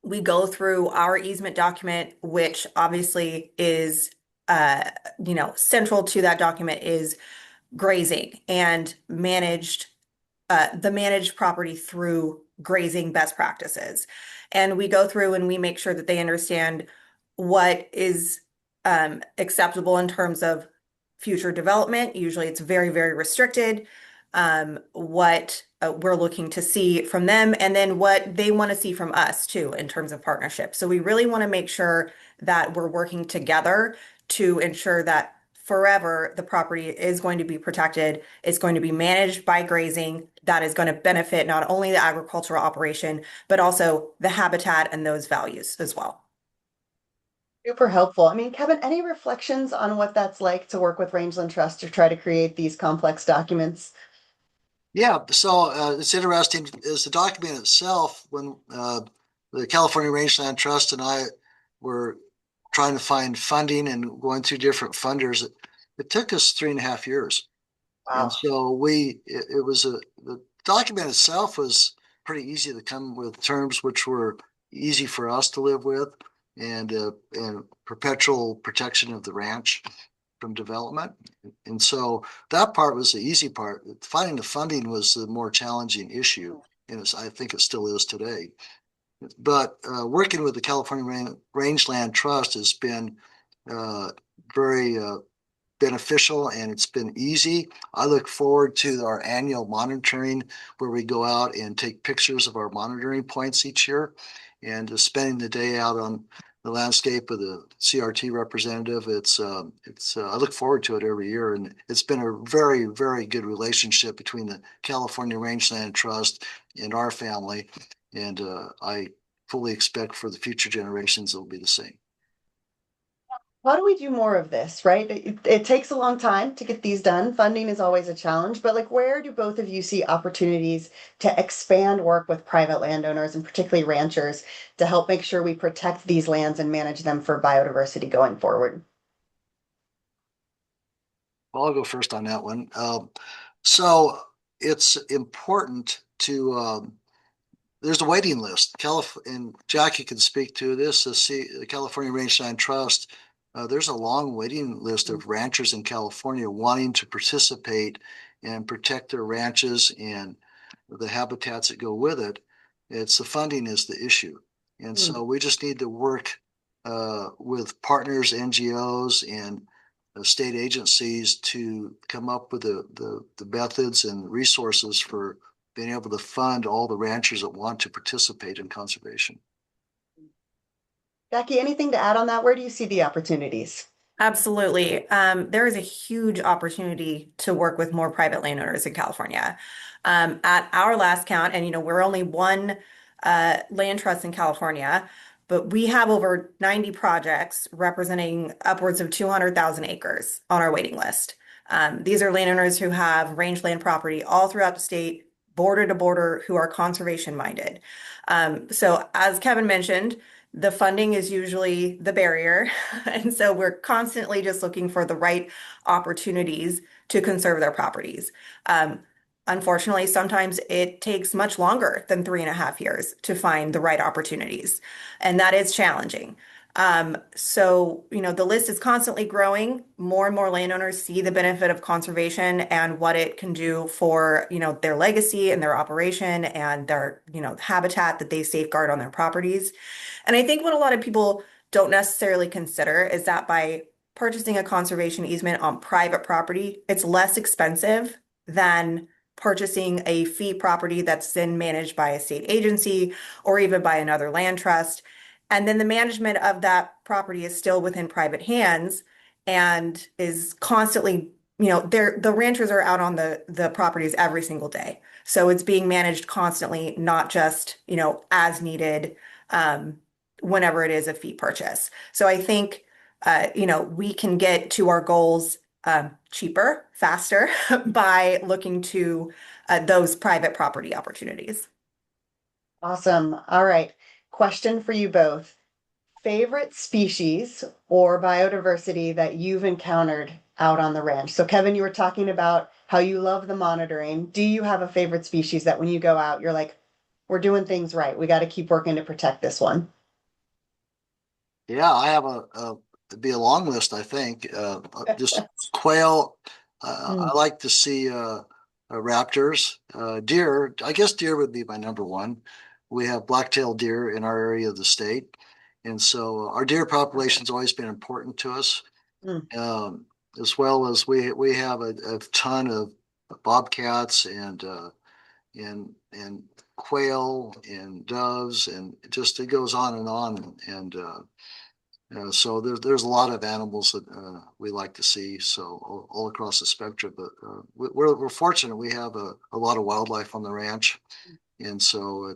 [SPEAKER 7] we go through our easement document, which obviously is, central to that document is grazing and the managed property through grazing best practices. And we go through and we make sure that they understand what is acceptable in terms of future development. Usually it's very, very restricted. What we're looking to see from them, and then what they want to see from us too in terms of partnership. So we really want to make sure that we're working together to ensure that forever the property is going to be protected. It's going to be managed by grazing that is going to benefit not only the agricultural operation, but also the habitat and those values as well.
[SPEAKER 2] Super helpful. I mean, Kevin, any reflections on what that's like to work with Rangeland Trust to try to create these complex documents?
[SPEAKER 6] Yeah, so it's interesting is the document itself when the California Rangeland Trust and I were trying to find funding and going through different funders. It took us 3.5 years. And
[SPEAKER 2] Wow.
[SPEAKER 6] so the document itself was pretty easy to come with terms which were easy for us to live with and perpetual protection of the ranch from development. And so that part was the easy part. Finding the funding was the more challenging issue. And I think it still is today. But working with the California Rangeland Trust has been very beneficial, and it's been easy. I look forward to our annual monitoring where we go out and take pictures of our monitoring points each year, and spending the day out on the landscape with the CRT representative. I look forward to it every year, and it's been a very, very good relationship between the California Rangeland Trust and our family, and I fully expect for the future generations it will be the same.
[SPEAKER 2] How do we do more of this, right? It takes a long time to get these done. Funding is always a challenge, but like where do both of you see opportunities to expand work with private landowners and particularly ranchers to help make sure we protect these lands and manage them for biodiversity going forward?
[SPEAKER 6] Well, I'll go first on that one. So it's important to there's a waiting list. And Jackie can speak to this. The California Rangeland Trust. There's a long waiting list of ranchers in California wanting to participate and protect their ranches and the habitats that go with it. It's the funding is the issue. And so we just need to work with partners, NGOs, and state agencies to come up with the methods and resources for being able to fund all the ranchers that want to participate in conservation.
[SPEAKER 2] Jackie, anything to add on that? Where do you see the opportunities?
[SPEAKER 7] Absolutely. There is a huge opportunity to work with more private landowners in California. At our last count, and we're only one land trust in California, but we have over 90 projects representing upwards of 200,000 acres on our waiting list. These are landowners who have rangeland property all throughout the state, border to border, who are conservation minded. So, as Kevin mentioned, the funding is usually the barrier. And so we're constantly just looking for the right opportunities to conserve their properties. Um, Unfortunately, sometimes it takes much longer than 3.5 years to find the right opportunities, and that is challenging. So, the list is constantly growing. More and more landowners see the benefit of conservation and what it can do for, their legacy and their operation and their, habitat that they safeguard on their properties. And I think what a lot of people don't necessarily consider is that by purchasing a conservation easement on private property, it's less expensive than purchasing a fee property that's then managed by a state agency or even by another land trust. And then the management of that property is still within private hands and is constantly, the ranchers are out on the properties every single day. So it's being managed constantly, not just, as needed, um, whenever it is a fee purchase. So I think, we can get to our goals cheaper, faster by looking to those private property opportunities.
[SPEAKER 2] Awesome. All right. Question for you both. Favorite species or biodiversity that you've encountered out on the ranch? So, Kevin, you were talking about how you love the monitoring. Do you have a favorite species that when you go out, you're like, we're doing things right. We got to keep working to protect this one?
[SPEAKER 6] Yeah, I have it'd be a long list, I think. Just quail. I like to see raptors, deer. I guess deer would be my number one. We have black-tailed deer in our area of the state, and so our deer population's always been important to us.
[SPEAKER 2] Mm.
[SPEAKER 6] As well as we have a ton of bobcats and quail and doves, and it goes on and on. And so there's a lot of animals that we like to see. So all across the spectrum, but we're fortunate. We have a lot of wildlife on the ranch, and so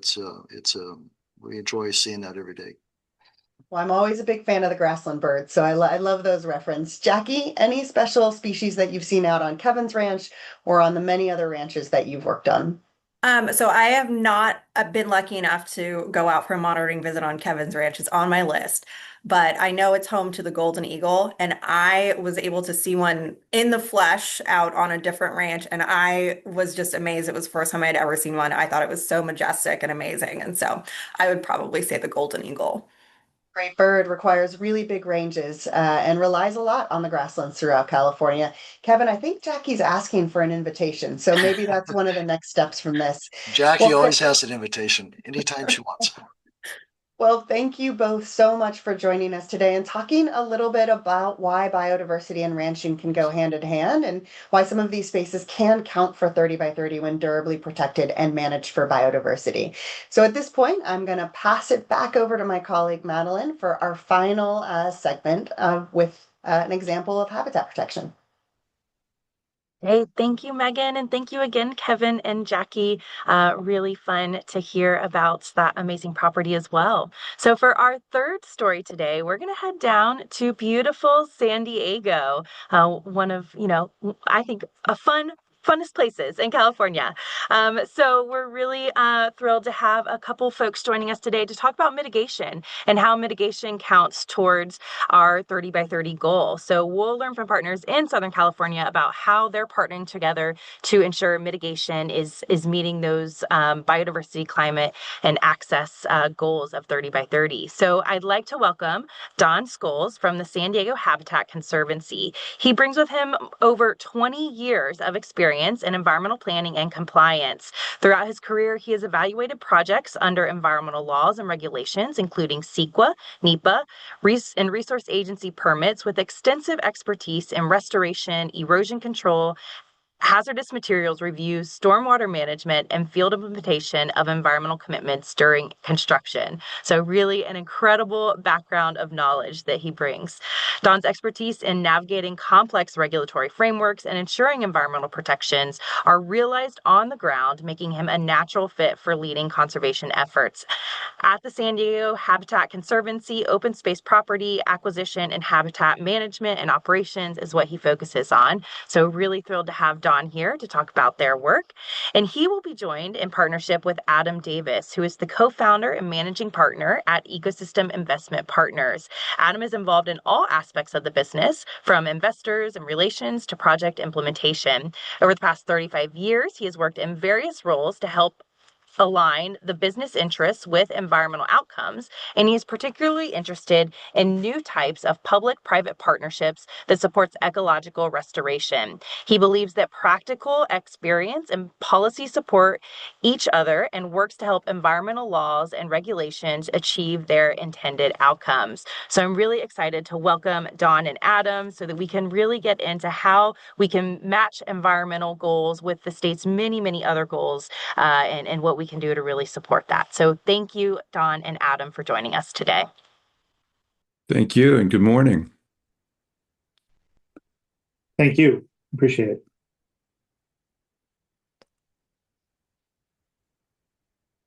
[SPEAKER 6] we enjoy seeing that every day.
[SPEAKER 2] Well, I'm always a big fan of the grassland birds, so I love those references. Jackie, any special species that you've seen out on Kevin's ranch or on the many other ranches that you've worked on?
[SPEAKER 7] So I have not been lucky enough to go out for a monitoring visit on Kevin's ranch. It's on my list, but I know it's home to the golden eagle, and I was able to see one in the flesh out on a different ranch, and I was just amazed. It was the first time I'd ever seen one. I thought it was so majestic and amazing, and so I would probably say the golden eagle.
[SPEAKER 2] Great bird requires really big ranges and relies a lot on the grasslands throughout California. Kevin, I think Jackie's asking for an invitation, so maybe that's one of the next steps from this.
[SPEAKER 6] Jackie
[SPEAKER 2] Well,
[SPEAKER 6] always has an invitation anytime she wants.
[SPEAKER 2] Well, thank you both so much for joining us today and talking a little bit about why biodiversity and ranching can go hand in hand and why some of these spaces can count for 30 by 30 when durably protected and managed for biodiversity. So at this point, I'm going to pass it back over to my colleague Madeline for our final segment with an example of habitat protection.
[SPEAKER 3] Hey, thank you, Megan, and thank you again, Kevin and Jackie. Really fun to hear about that amazing property as well. So for our third story today, we're going to head down to beautiful San Diego, one of, I think a funnest places in California. So we're really thrilled to have a couple folks joining us today to talk about mitigation and how mitigation counts towards our 30 by 30 goal. So we'll learn from partners in Southern California about how they're partnering together to ensure mitigation is meeting those biodiversity, climate, and access goals of 30 by 30. So I'd like to welcome Don Scholes from the San Diego Habitat Conservancy. He brings with him over 20 years of experience in environmental planning and compliance. Throughout his career, he has evaluated projects under environmental laws and regulations, including CEQA, NEPA, and resource agency permits with extensive expertise in restoration, erosion control, hazardous materials reviews, stormwater management, and field implementation of environmental commitments during construction. So really an incredible background of knowledge that he brings. Don's expertise in navigating complex regulatory frameworks and ensuring environmental protections are realized on the ground, making him a natural fit for leading conservation efforts. At the San Diego Habitat Conservancy, open space property acquisition and habitat management and operations is what he focuses on. So really thrilled to have Don here to talk about their work. And he will be joined in partnership with Adam Davis, who is the co-founder and managing partner at Ecosystem Investment Partners. Adam is involved in all aspects of the business, from investors and relations to project implementation. Over the past 35 years, he has worked in various roles to help align the business interests with environmental outcomes, and he is particularly interested in new types of public-private partnerships that supports ecological restoration. He believes that practical experience and policy support each other and works to help environmental laws and regulations achieve their intended outcomes. So I'm really excited to welcome Don and Adam so that we can really get into how we can match environmental goals with the state's many, many other goals, and what we can do to really support that. So thank you, Don and Adam, for joining us today.
[SPEAKER 8] Thank you and good morning.
[SPEAKER 9] Thank you. Appreciate it.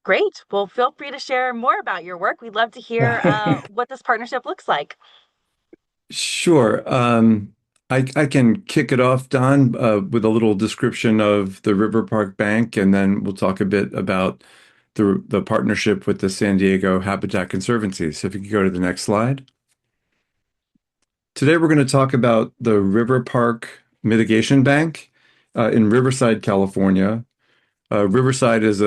[SPEAKER 3] Great. Well, feel free to share more about your work. We'd love to hear what this partnership looks like.
[SPEAKER 8] Sure. I can kick it off, Don, with a little description of the River Park Bank, and then we'll talk a bit about the partnership with the San Diego Habitat Conservancy. So if you could go to the next slide. Today we're going to talk about the River Park Mitigation Bank in Riverside, California. Riverside is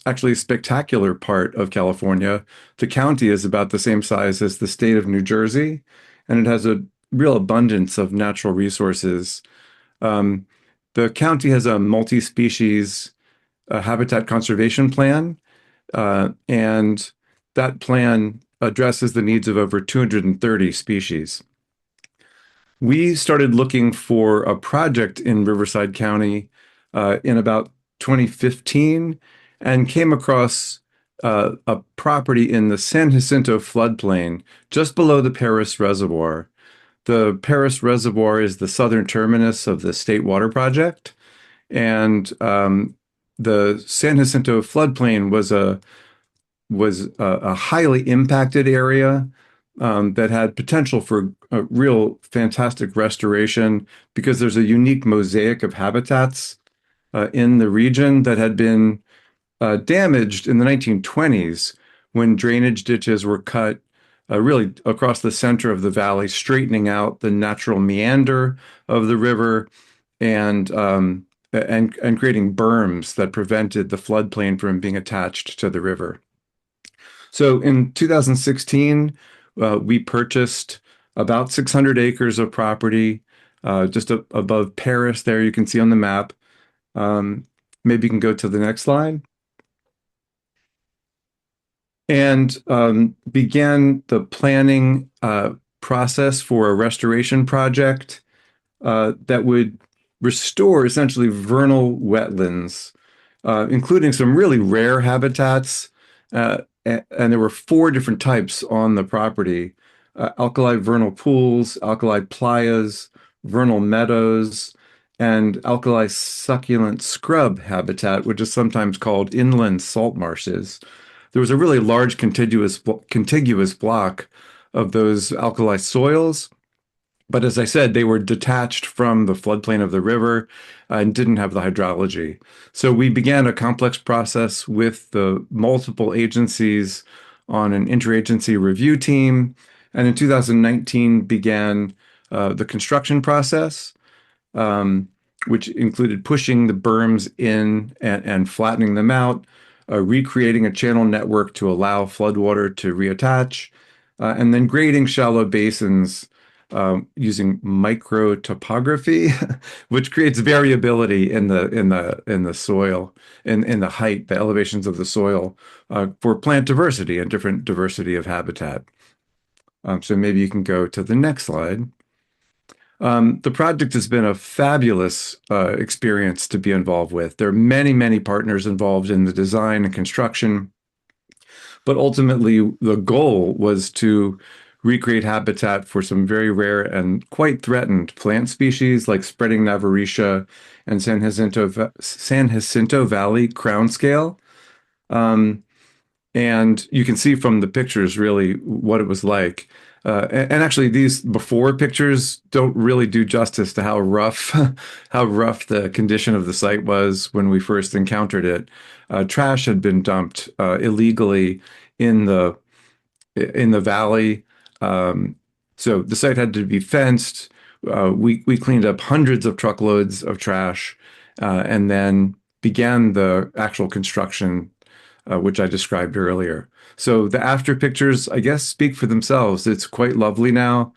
[SPEAKER 8] actually a spectacular part of California. The county is about the same size as the state of New Jersey, and it has a real abundance of natural resources. The county has a multi-species habitat conservation plan, and that plan addresses the needs of over 230 species. We started looking for a project in Riverside County in about 2015 and came across a property in the San Jacinto floodplain just below the Paris Reservoir. The Paris Reservoir is the southern terminus of the State Water Project, and the San Jacinto floodplain was a highly impacted area that had potential for a real fantastic restoration because there's a unique mosaic of habitats in the region that had been damaged in the 1920s when drainage ditches were cut really across the center of the valley, straightening out the natural meander of the river and creating berms that prevented the floodplain from being attached to the river. So in 2016, we purchased about 600 acres of property just above Paris there, you can see on the map. Maybe you can go to the next slide. And began the planning process for a restoration project that would restore essentially vernal wetlands, including some really rare habitats. And there were 4 different types on the property: alkali vernal pools, alkali playas, vernal meadows, and alkali succulent scrub habitat, which is sometimes called inland salt marshes. There was a really large contiguous block of those alkali soils, but as I said, they were detached from the floodplain of the river and didn't have the hydrology. So we began a complex process with the multiple agencies on an interagency review team, and in 2019 began the construction process, which included pushing the berms in and flattening them out, recreating a channel network to allow floodwater to reattach, and then grading shallow basins using microtopography, which creates variability in the soil, in the height, the elevations of the soil, for plant diversity and different diversity of habitat. So maybe you can go to the next slide. The project has been a fabulous experience to be involved with. There are many, many partners involved in the design and construction, but ultimately the goal was to recreate habitat for some very rare and quite threatened plant species like spreading navaricia and San Jacinto Valley crown scale. Um, and you can see from the pictures really what it was like. And actually, these before pictures don't really do justice to how rough, how rough the condition of the site was when we first encountered it. Trash had been dumped illegally in the valley, um, so the site had to be fenced. We cleaned up hundreds of truckloads of trash, and then began the actual construction, which I described earlier. So the after pictures, I guess, speak for themselves. It's quite lovely now.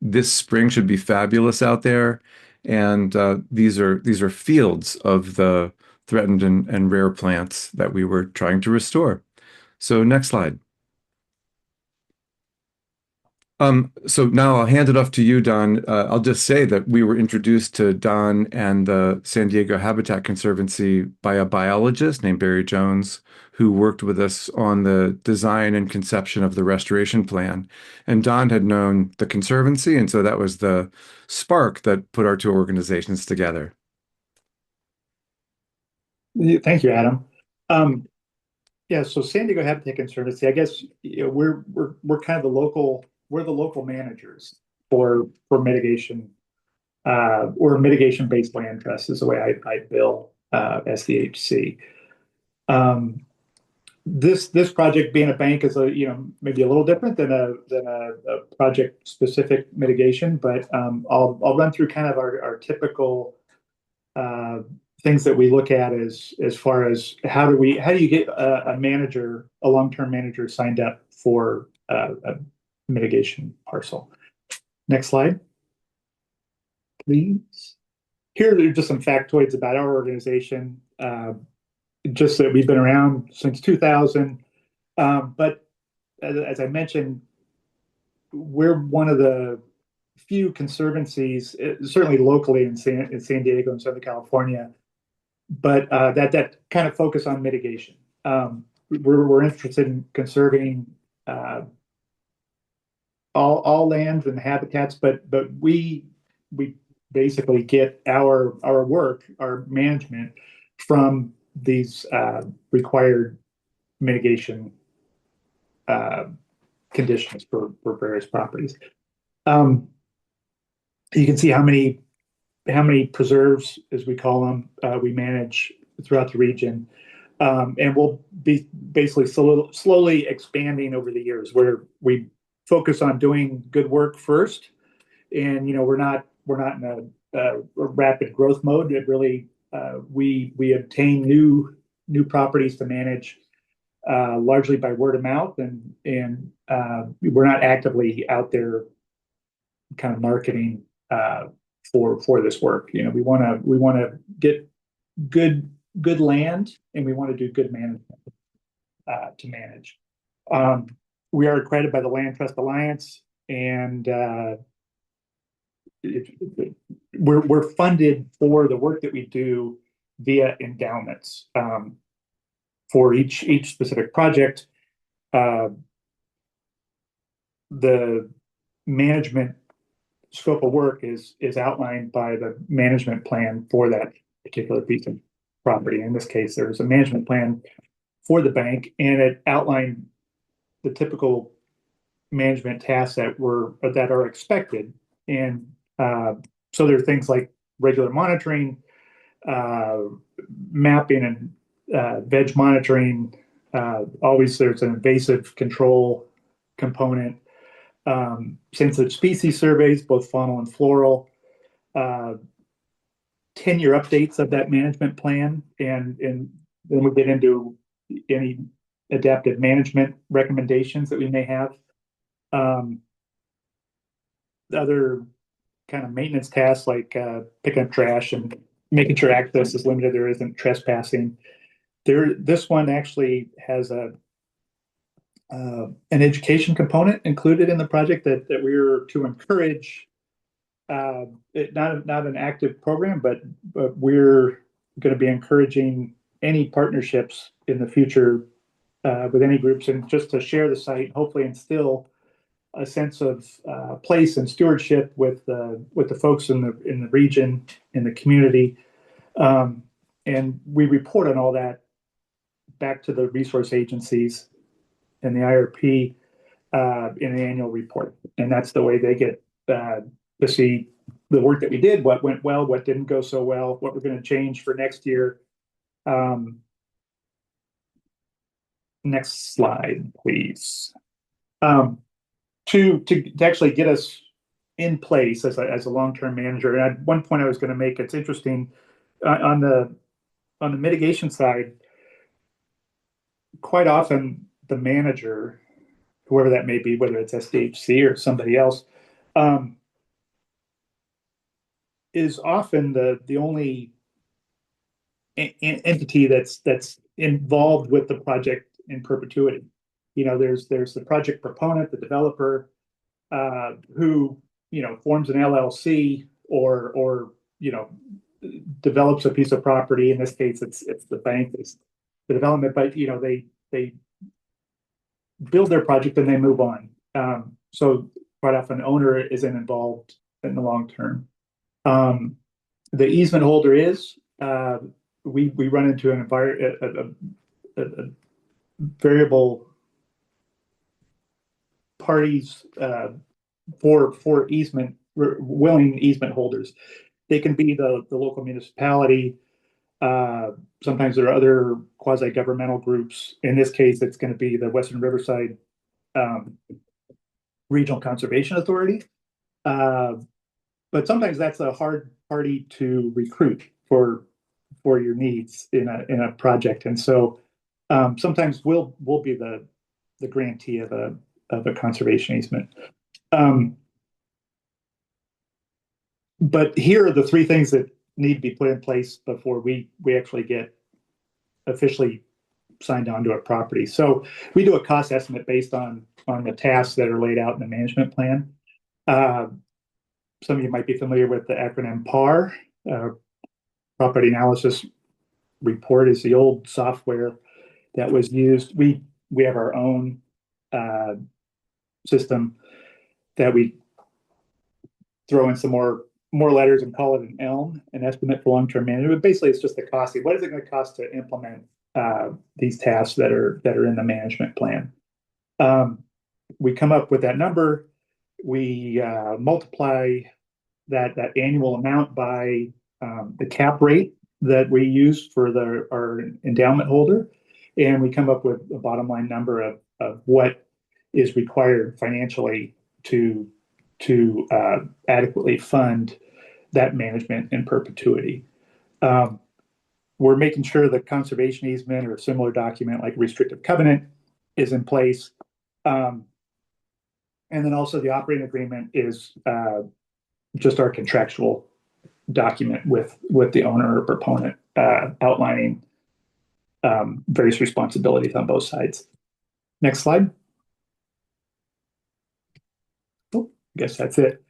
[SPEAKER 8] This spring should be fabulous out there, and these are fields of the threatened and rare plants that we were trying to restore. So next slide. So now I'll hand it off to you, Don. I'll just say that we were introduced to Don and the San Diego Habitat Conservancy by a biologist named Barry Jones, who worked with us on the design and conception of the restoration plan. And Don had known the Conservancy, and so that was the spark that put our two organizations together.
[SPEAKER 9] Thank you, Adam. Yeah, so San Diego Habitat Conservancy, I guess, we're kind of the local managers for mitigation, or mitigation-based land trust is the way I bill SDHC. This project being a bank is maybe a little different than a project specific mitigation, but I'll run through kind of our typical things that we look at as far as how do you get a long-term manager signed up for a mitigation parcel. Next slide, please. Here are just some factoids about our organization. Just that we've been around since 2000, but as I mentioned, we're one of the few conservancies, certainly locally in San Diego and Southern California, but that kind of focus on mitigation. We're interested in conserving all lands and habitats, but we basically get our work, our management from these required mitigation conditions for various properties. You can see how many preserves, as we call them, we manage throughout the region, and we'll be basically slowly expanding over the years, where we focus on doing good work first, and we're not in a rapid growth mode. It really we obtain new properties to manage largely by word of mouth, and we're not actively out there kind of marketing for this work. We want to get good land, and we want to do good management to manage. We are accredited by the Land Trust Alliance, and we're funded for the work that we do via endowments for each specific project. The management scope of work is outlined by the management plan for that particular piece of property. In this case, there's a management plan for the bank, and it outlined the typical management tasks that are expected. And so there are things like regular monitoring, mapping, and veg monitoring. Always there's an invasive control component, sensitive species surveys, both faunal and floral, 10-year updates of that management plan, and then we get into any adaptive management recommendations that we may have. Other kind of maintenance tasks like picking up trash and making sure access is limited, there isn't trespassing. This one actually has an education component included in the project that we're to encourage not an active program, but we're going to be encouraging any partnerships in the future with any groups, and just to share the site, hopefully instill a sense of place and stewardship with the folks in the region, in the community, and we report on all that back to the resource agencies and the IRP in the annual report, and that's the way they get to see the work that we did, what went well, what didn't go so well, what we're going to change for next year. Next slide, please. To actually get us in place as a long-term manager. And at one point I was going to make, it's interesting, on the mitigation side, quite often the manager, whoever that may be, whether it's SDHC or somebody else, is often the only entity that's involved with the project in perpetuity. There's the project proponent, the developer, who forms an LLC or develops a piece of property. In this case, it's the bank, it's the development, but they build their project and they move on. So quite often, the owner isn't involved in the long term. The easement holder is. We run into a variable parties for easement, willing easement holders. They can be the local municipality. Sometimes there are other quasi-governmental groups. In this case, it's going to be the Western Riverside Regional Conservation Authority. But sometimes that's a hard party to recruit for your needs in a project, and so sometimes we'll be the grantee of a conservation easement. But here are the three things that need to be put in place before we actually get officially signed onto a property. So we do a cost estimate based on the tasks that are laid out in the management plan. Some of you might be familiar with the acronym PAR. Property Analysis Report is the old software that was used. We have our own system that we throw in some more letters and call it an ELM, an estimate for long-term management. But basically, it's just the cost. What is it going to cost to implement these tasks that are in the management plan? We come up with that number. We multiply that annual amount by the cap rate that we use for our endowment holder, and we come up with a bottom line number of what is required financially to adequately fund that management in perpetuity. We're making sure the conservation easement or a similar document like a restrictive covenant is in place. And then also the operating agreement is just our contractual document with the owner or proponent, outlining various responsibilities on both sides. Next slide. Oh, I guess that's it.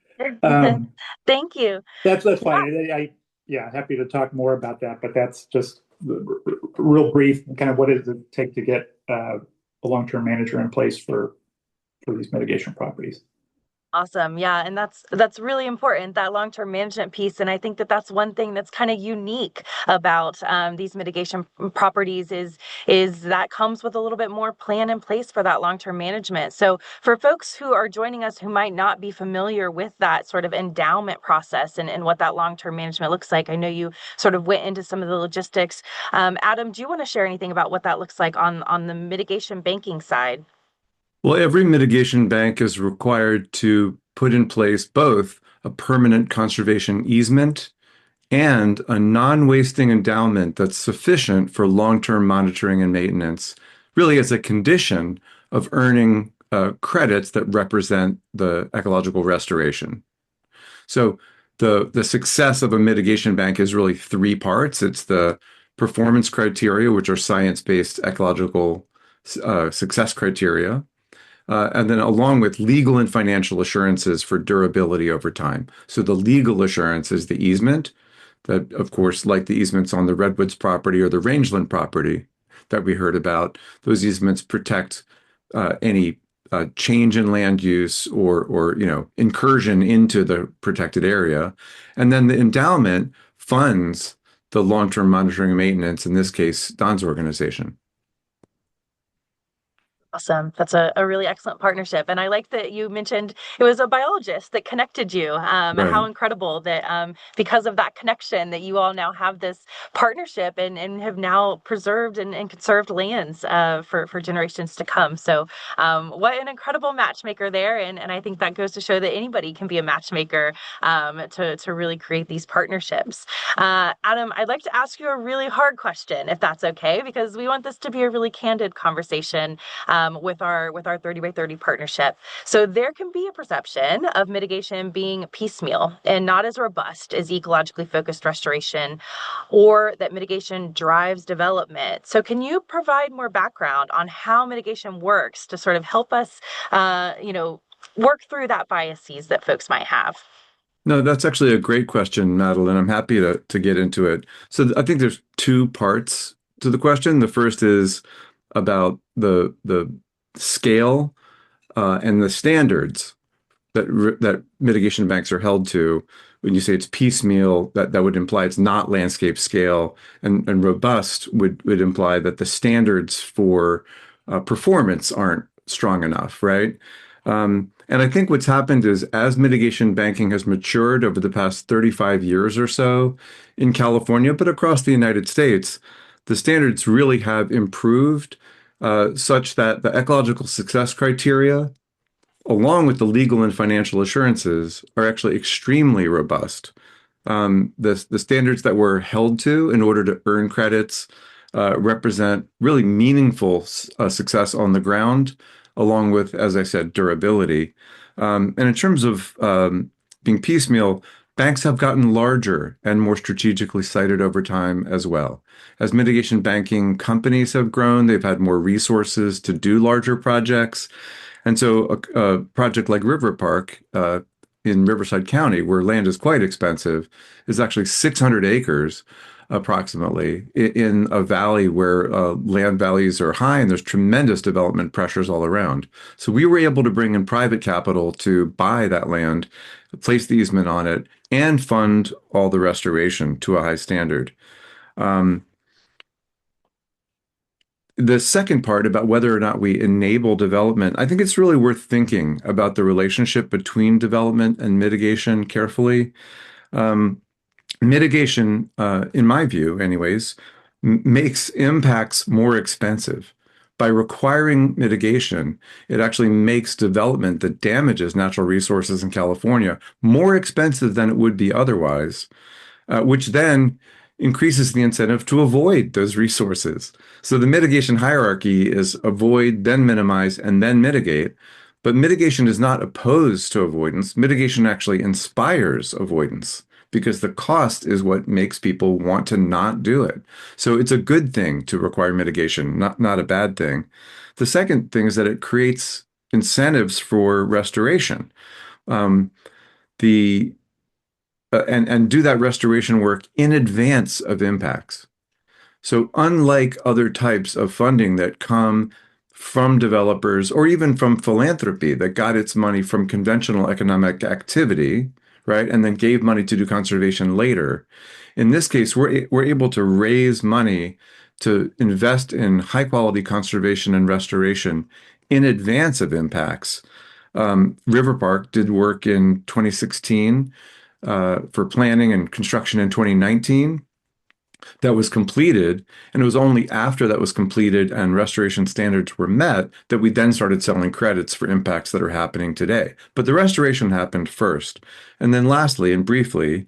[SPEAKER 3] Thank you.
[SPEAKER 9] That's fine. Happy to talk more about that, but that's just real brief, kind of what does it take to get a long-term manager in place for these mitigation properties.
[SPEAKER 3] Awesome. Yeah. And that's really important, that long-term management piece. And I think that's one thing that's kind of unique about these mitigation properties is that comes with a little bit more plan in place for that long-term management. So for folks who are joining us who might not be familiar with that sort of endowment process and what that long-term management looks like, I know you sort of went into some of the logistics. Adam, do you want to share anything about what that looks like on the mitigation banking side?
[SPEAKER 8] Well, every mitigation bank is required to put in place both a permanent conservation easement and a non-wasting endowment that's sufficient for long-term monitoring and maintenance, really as a condition of earning credits that represent the ecological restoration. So the success of a mitigation bank is really three parts. It's the performance criteria, which are science-based ecological success criteria. and then along with legal and financial assurances for durability over time. So the legal assurance is the easement that, of course, like the easements on the Redwoods property or the Rangeland property that we heard about, those easements protect any change in land use or incursion into the protected area. And then the endowment funds the long-term monitoring and maintenance, in this case, Don's organization.
[SPEAKER 3] Awesome. That's a really excellent partnership. And I like that you mentioned it was a biologist that connected you. How
[SPEAKER 8] Right.
[SPEAKER 3] incredible that because of that connection that you all now have this partnership and have now preserved and conserved lands for generations to come. So what an incredible matchmaker there. And I think that goes to show that anybody can be a matchmaker to really create these partnerships. Adam, I'd like to ask you a really hard question, if that's okay, because we want this to be a really candid conversation with our 30 by 30 partnership. So there can be a perception of mitigation being piecemeal and not as robust as ecologically focused restoration, or that mitigation drives development. So can you provide more background on how mitigation works to sort of help us, work through that biases that folks might have?
[SPEAKER 8] No, that's actually a great question, Madeline. I'm happy to get into it. So I think there's two parts to the question. The first is about the scale and the standards that mitigation banks are held to. When you say it's piecemeal, that would imply it's not landscape scale, and robust would imply that the standards for performance aren't strong enough, right? And I think what's happened is as mitigation banking has matured over the past 35 years or so in California, but across the United States, the standards really have improved such that the ecological success criteria, along with the legal and financial assurances, are actually extremely robust. The standards that we're held to in order to earn credits represent really meaningful success on the ground, along with, as I said, durability. And in terms of being piecemeal, banks have gotten larger and more strategically sited over time as well. As mitigation banking companies have grown, they've had more resources to do larger projects. And so a project like River Park in Riverside County, where land is quite expensive, is actually 600 acres approximately in a valley where land values are high and there's tremendous development pressures all around. So we were able to bring in private capital to buy that land, place the easement on it, and fund all the restoration to a high standard. The second part about whether or not we enable development, I think it's really worth thinking about the relationship between development and mitigation carefully. Mitigation, in my view, anyways, makes impacts more expensive. By requiring mitigation, it actually makes development that damages natural resources in California more expensive than it would be otherwise, which then increases the incentive to avoid those resources. So the mitigation hierarchy is avoid, then minimize, and then mitigate. But mitigation is not opposed to avoidance. Mitigation actually inspires avoidance because the cost is what makes people want to not do it. So it's a good thing to require mitigation, not a bad thing. The second thing is that it creates incentives for restoration. And do that restoration work in advance of impacts. So unlike other types of funding that come from developers or even from philanthropy that got its money from conventional economic activity, right, and then gave money to do conservation later, in this case, we're able to raise money to invest in high quality conservation and restoration in advance of impacts. River Park did work in 2016 for planning and construction in 2019 that was completed. And it was only after that was completed and restoration standards were met that we then started selling credits for impacts that are happening today. But the restoration happened first. And then lastly, and briefly,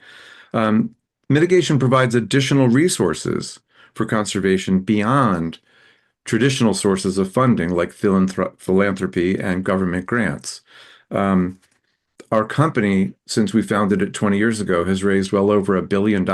[SPEAKER 8] mitigation provides additional resources for conservation beyond traditional sources of funding like philanthropy and government grants. Our company, since we founded it 20 years ago, has raised well over $1 billion,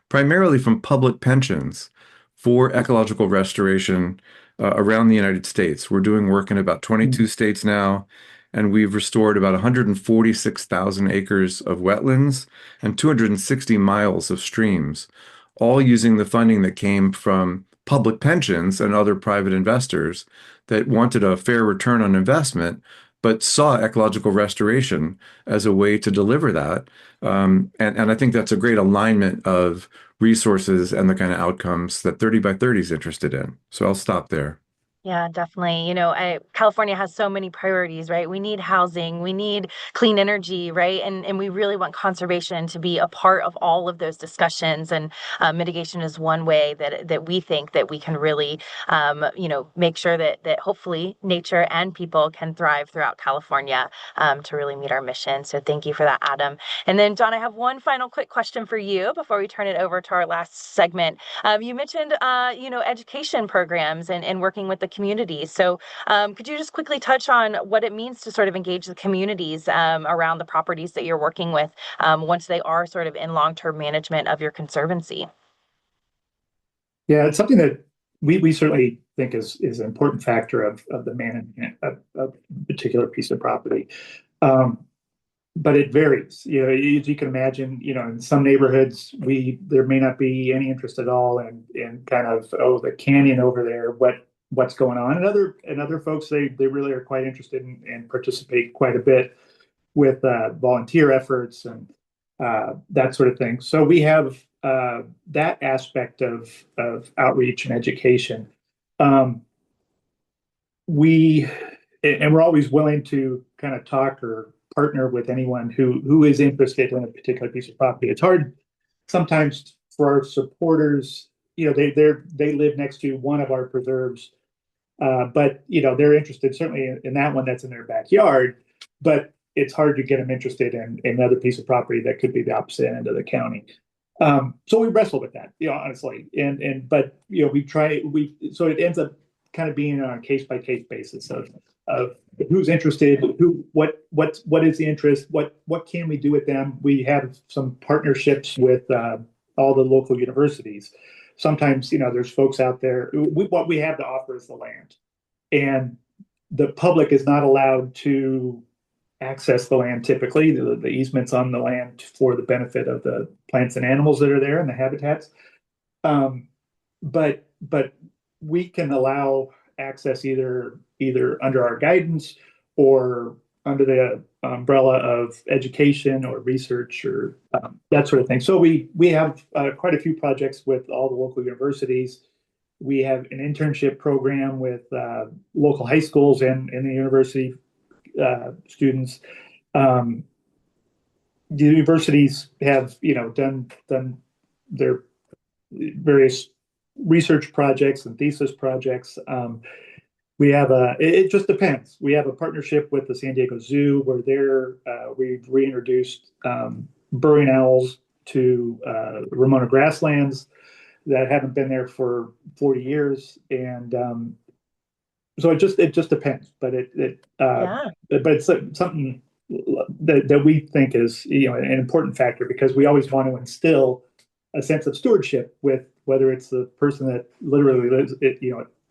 [SPEAKER 8] primarily from public pensions for ecological restoration around the United States. We're doing work in about 22 states now, and we've restored about 146,000 acres of wetlands and 260 miles of streams, all using the funding that came from public pensions and other private investors that wanted a fair return on investment, but saw ecological restoration as a way to deliver that. And I think that's a great alignment of resources and the kind of outcomes that 30 by 30 is interested in. So I'll stop there.
[SPEAKER 3] Yeah, definitely. California has so many priorities, right? We need housing, we need clean energy, right? And we really want conservation to be a part of all of those discussions. And mitigation is one way that we think that we can really, make sure that hopefully nature and people can thrive throughout California to really meet our mission. So thank you for that, Adam. And then, John, I have one final quick question for you before we turn it over to our last segment. You mentioned, education programs and working with the communities. So could you just quickly touch on what it means to sort of engage the communities around the properties that you're working with once they are sort of in long-term management of your conservancy?
[SPEAKER 9] Yeah, it's something that we certainly think is an important factor of the management of a particular piece of property. But it varies. As you can imagine, in some neighborhoods, there may not be any interest at all in kind of, the canyon over there, what's going on. And other folks, they really are quite interested and participate quite a bit with volunteer efforts and that sort of thing. So we have that aspect of outreach and education. We're always willing to kind of talk or partner with anyone who is interested in a particular piece of property. It's hard sometimes for our supporters. They live next to one of our preserves, but they're interested certainly in that one that's in their backyard. But it's hard to get them interested in another piece of property that could be the opposite end of the county. So we wrestle with that, honestly, but so it ends up kind of being on a case by case basis of who's interested, what is the interest, what can we do with them. We have some partnerships with all the local universities. Sometimes there's folks out there. What we have to offer is the land, and the public is not allowed to access the land. Typically, the easements on the land for the benefit of the plants and animals that are there and the habitats. But we can allow access either under our guidance or under the umbrella of education or research or that sort of thing. So we have quite a few projects with all the local universities. We have an internship program with local high schools and the university students. The universities have done their various research projects and thesis projects. We have it just depends. We have a partnership with the San Diego Zoo where we've reintroduced burrowing owls to Ramona grasslands that haven't been there for 40 years. And so it just depends, but but it's something that we think is an important factor, because we always want to instill a sense of stewardship with whether it's the person that literally lives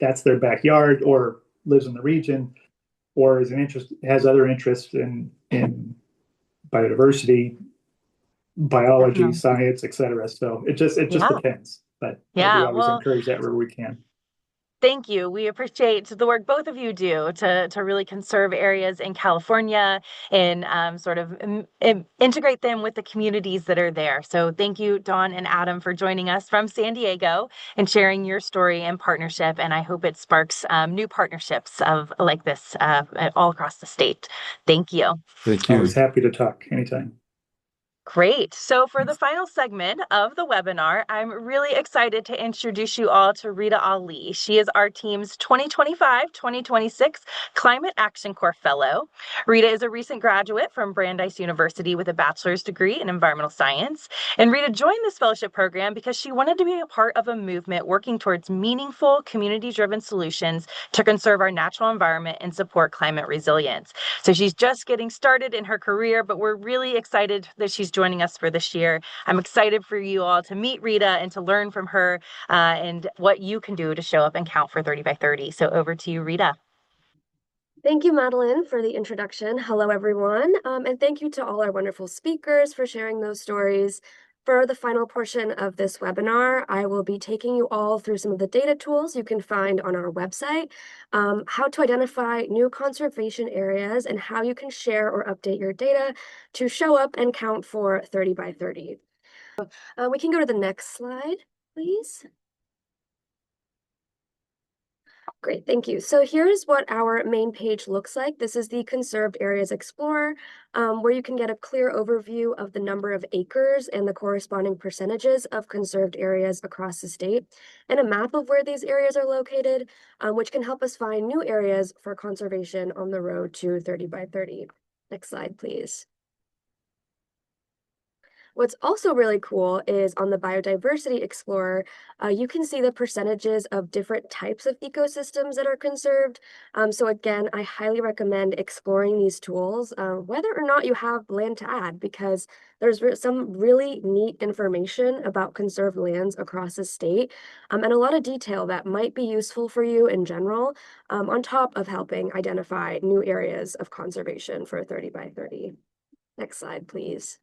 [SPEAKER 9] that's their backyard or lives in the region or has other interests in biodiversity, biology, science, etc. So it just depends, but we always encourage that where we can.
[SPEAKER 3] Thank you. We appreciate the work both of you do to really conserve areas in California and sort of integrate them with the communities that are there. So thank you, Dawn and Adam, for joining us from San Diego and sharing your story and partnership. And I hope it sparks new partnerships like this all across the state. Thank you.
[SPEAKER 8] Thank you.
[SPEAKER 9] Always happy to talk anytime.
[SPEAKER 3] Great. So for the final segment of the webinar, I'm really excited to introduce you all to Rita Ali. She is our team's 2025-2026 Climate Action Corps Fellow. Rita is a recent graduate from Brandeis University with a bachelor's degree in environmental science. And Rita joined this fellowship program because she wanted to be a part of a movement working towards meaningful, community-driven solutions to conserve our natural environment and support climate resilience. So she's just getting started in her career, but we're really excited that she's joining us for this year. I'm excited for you all to meet Rita and to learn from her and what you can do to show up and count for 30 by 30. So over to you, Rita.
[SPEAKER 10] Thank you, Madeline, for the introduction. Hello, everyone. And thank you to all our wonderful speakers for sharing those stories. For the final portion of this webinar, I will be taking you all through some of the data tools you can find on our website, how to identify new conservation areas, and how you can share or update your data to show up and count for 30 by 30. We can go to the next slide, please. Great, thank you. So here's what our main page looks like. This is the Conserved Areas Explorer, where you can get a clear overview of the number of acres and the corresponding percentages of conserved areas across the state, and a map of where these areas are located, which can help us find new areas for conservation on the road to 30 by 30. Next slide, please. What's also really cool is on the Biodiversity Explorer, you can see the percentages of different types of ecosystems that are conserved. So again, I highly recommend exploring these tools, whether or not you have land to add, because there's some really neat information about conserved lands across the state, and a lot of detail that might be useful for you in general, on top of helping identify new areas of conservation for 30 by 30. Next slide, please.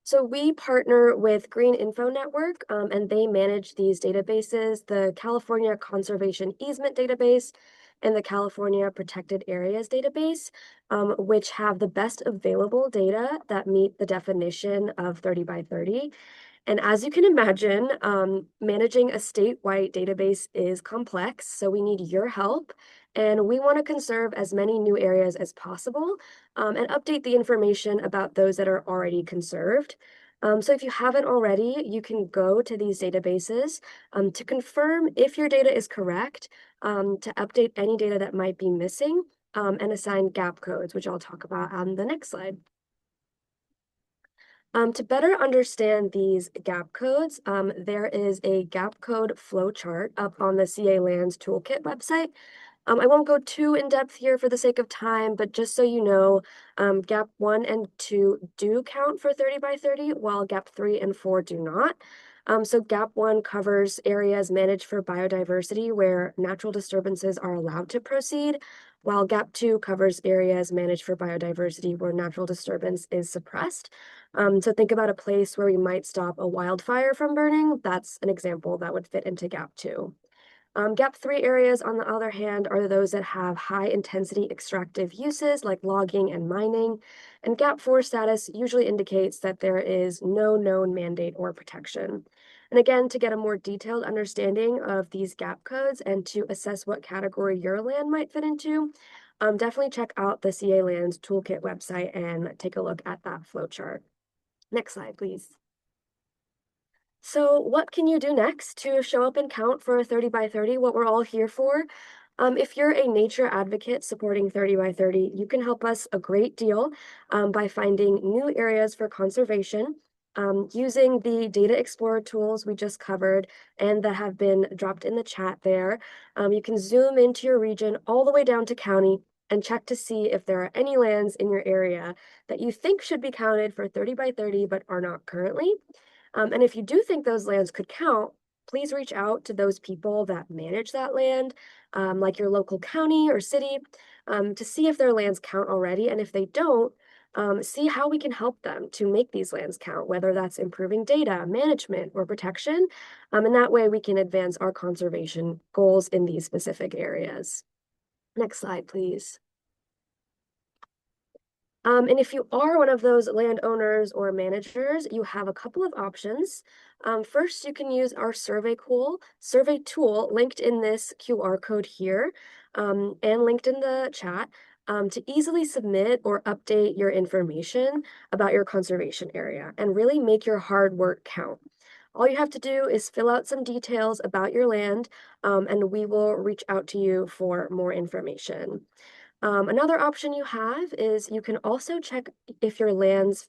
[SPEAKER 10] So we partner with Green Info Network, and they manage these databases, the California Conservation Easement Database and the California Protected Areas Database, which have the best available data that meet the definition of 30 by 30. And as you can imagine, managing a statewide database is complex, so we need your help. And we want to conserve as many new areas as possible, and update the information about those that are already conserved. So if you haven't already, you can go to these databases to confirm if your data is correct, to update any data that might be missing, and assign gap codes, which I'll talk about on the next slide. To better understand these gap codes, there is a gap code flowchart up on the CA Lands Toolkit website. I won't go too in depth here for the sake of time, but just so you know, gap 1 and 2 do count for 30 by 30, while gap 3 and 4 do not. So gap 1 covers areas managed for biodiversity where natural disturbances are allowed to proceed, while gap 2 covers areas managed for biodiversity where natural disturbance is suppressed. So think about a place where we might stop a wildfire from burning. That's an example that would fit into gap 2. Gap 3 areas, on the other hand, are those that have high intensity extractive uses like logging and mining. And gap 4 status usually indicates that there is no known mandate or protection. And again, to get a more detailed understanding of these gap codes and to assess what category your land might fit into, definitely check out the CA Lands Toolkit website and take a look at that flowchart. Next slide, please. So what can you do next to show up and count for 30 by 30, what we're all here for? If you're a nature advocate supporting 30 by 30, you can help us a great deal by finding new areas for conservation, using the Data Explorer tools we just covered and that have been dropped in the chat there. You can zoom into your region all the way down to county and check to see if there are any lands in your area that you think should be counted for 30 by 30 but are not currently. And if you do think those lands could count, please reach out to those people that manage that land, like your local county or city, to see if their lands count already. And if they don't, see how we can help them to make these lands count, whether that's improving data, management, or protection. And that way we can advance our conservation goals in these specific areas. Next slide, please. And if you are one of those landowners or managers, you have a couple of options. First, you can use our survey tool linked in this QR code here, and linked in the chat, to easily submit or update your information about your conservation area and really make your hard work count. All you have to do is fill out some details about your land, and we will reach out to you for more information. Another option you have is you can also check if your land's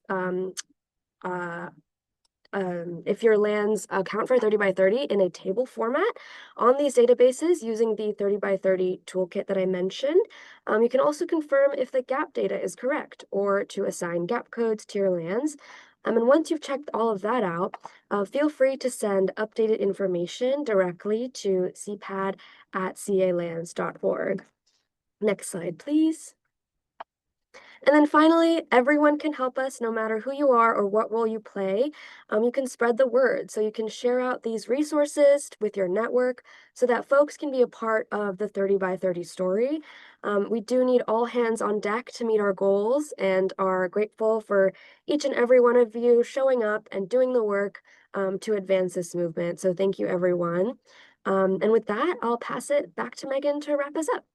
[SPEAKER 10] if your lands count for 30 by 30 in a table format on these databases using the 30 by 30 toolkit that I mentioned. You can also confirm if the gap data is correct or to assign gap codes to your lands. And once you've checked all of that out, feel free to send updated information directly to cpad@calands.org. Next slide, please. And then finally, everyone can help us no matter who you are or what role you play. You can spread the word. So you can share out these resources with your network so that folks can be a part of the 30 by 30 story. We do need all hands on deck to meet our goals and are grateful for each and every one of you showing up and doing the work to advance this movement. So thank you, everyone. And with that, I'll pass it back to Megan to wrap us up.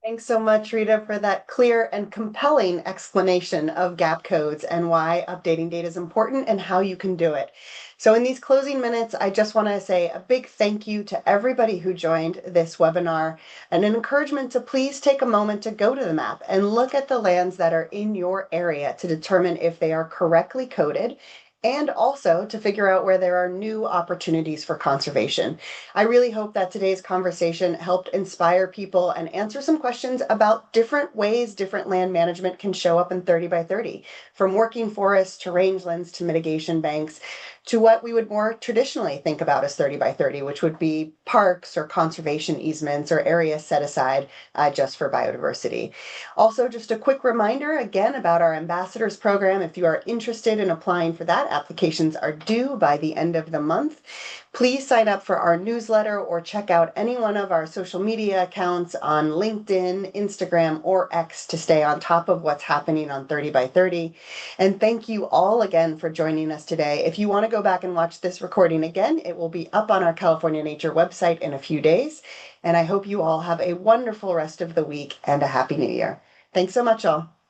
[SPEAKER 2] Thanks so much, Rita, for that clear and compelling explanation of gap codes and why updating data is important and how you can do it. So in these closing minutes, I just want to say a big thank you to everybody who joined this webinar and an encouragement to please take a moment to go to the map and look at the lands that are in your area to determine if they are correctly coded and also to figure out where there are new opportunities for conservation. I really hope that today's conversation helped inspire people and answer some questions about different ways different land management can show up in 30 by 30, from working forests to rangelands to mitigation banks, to what we would more traditionally think about as 30 by 30, which would be parks or conservation easements or areas set aside just for biodiversity. Also, just a quick reminder again about our ambassadors program. If you are interested in applying for that, applications are due by the end of the month. Please sign up for our newsletter or check out any one of our social media accounts on LinkedIn, Instagram, or X to stay on top of what's happening on 30 by 30. And thank you all again for joining us today. If you want to go back and watch this recording again, it will be up on our California Nature website in a few days. And I hope you all have a wonderful rest of the week and a happy new year. Thanks so much, all.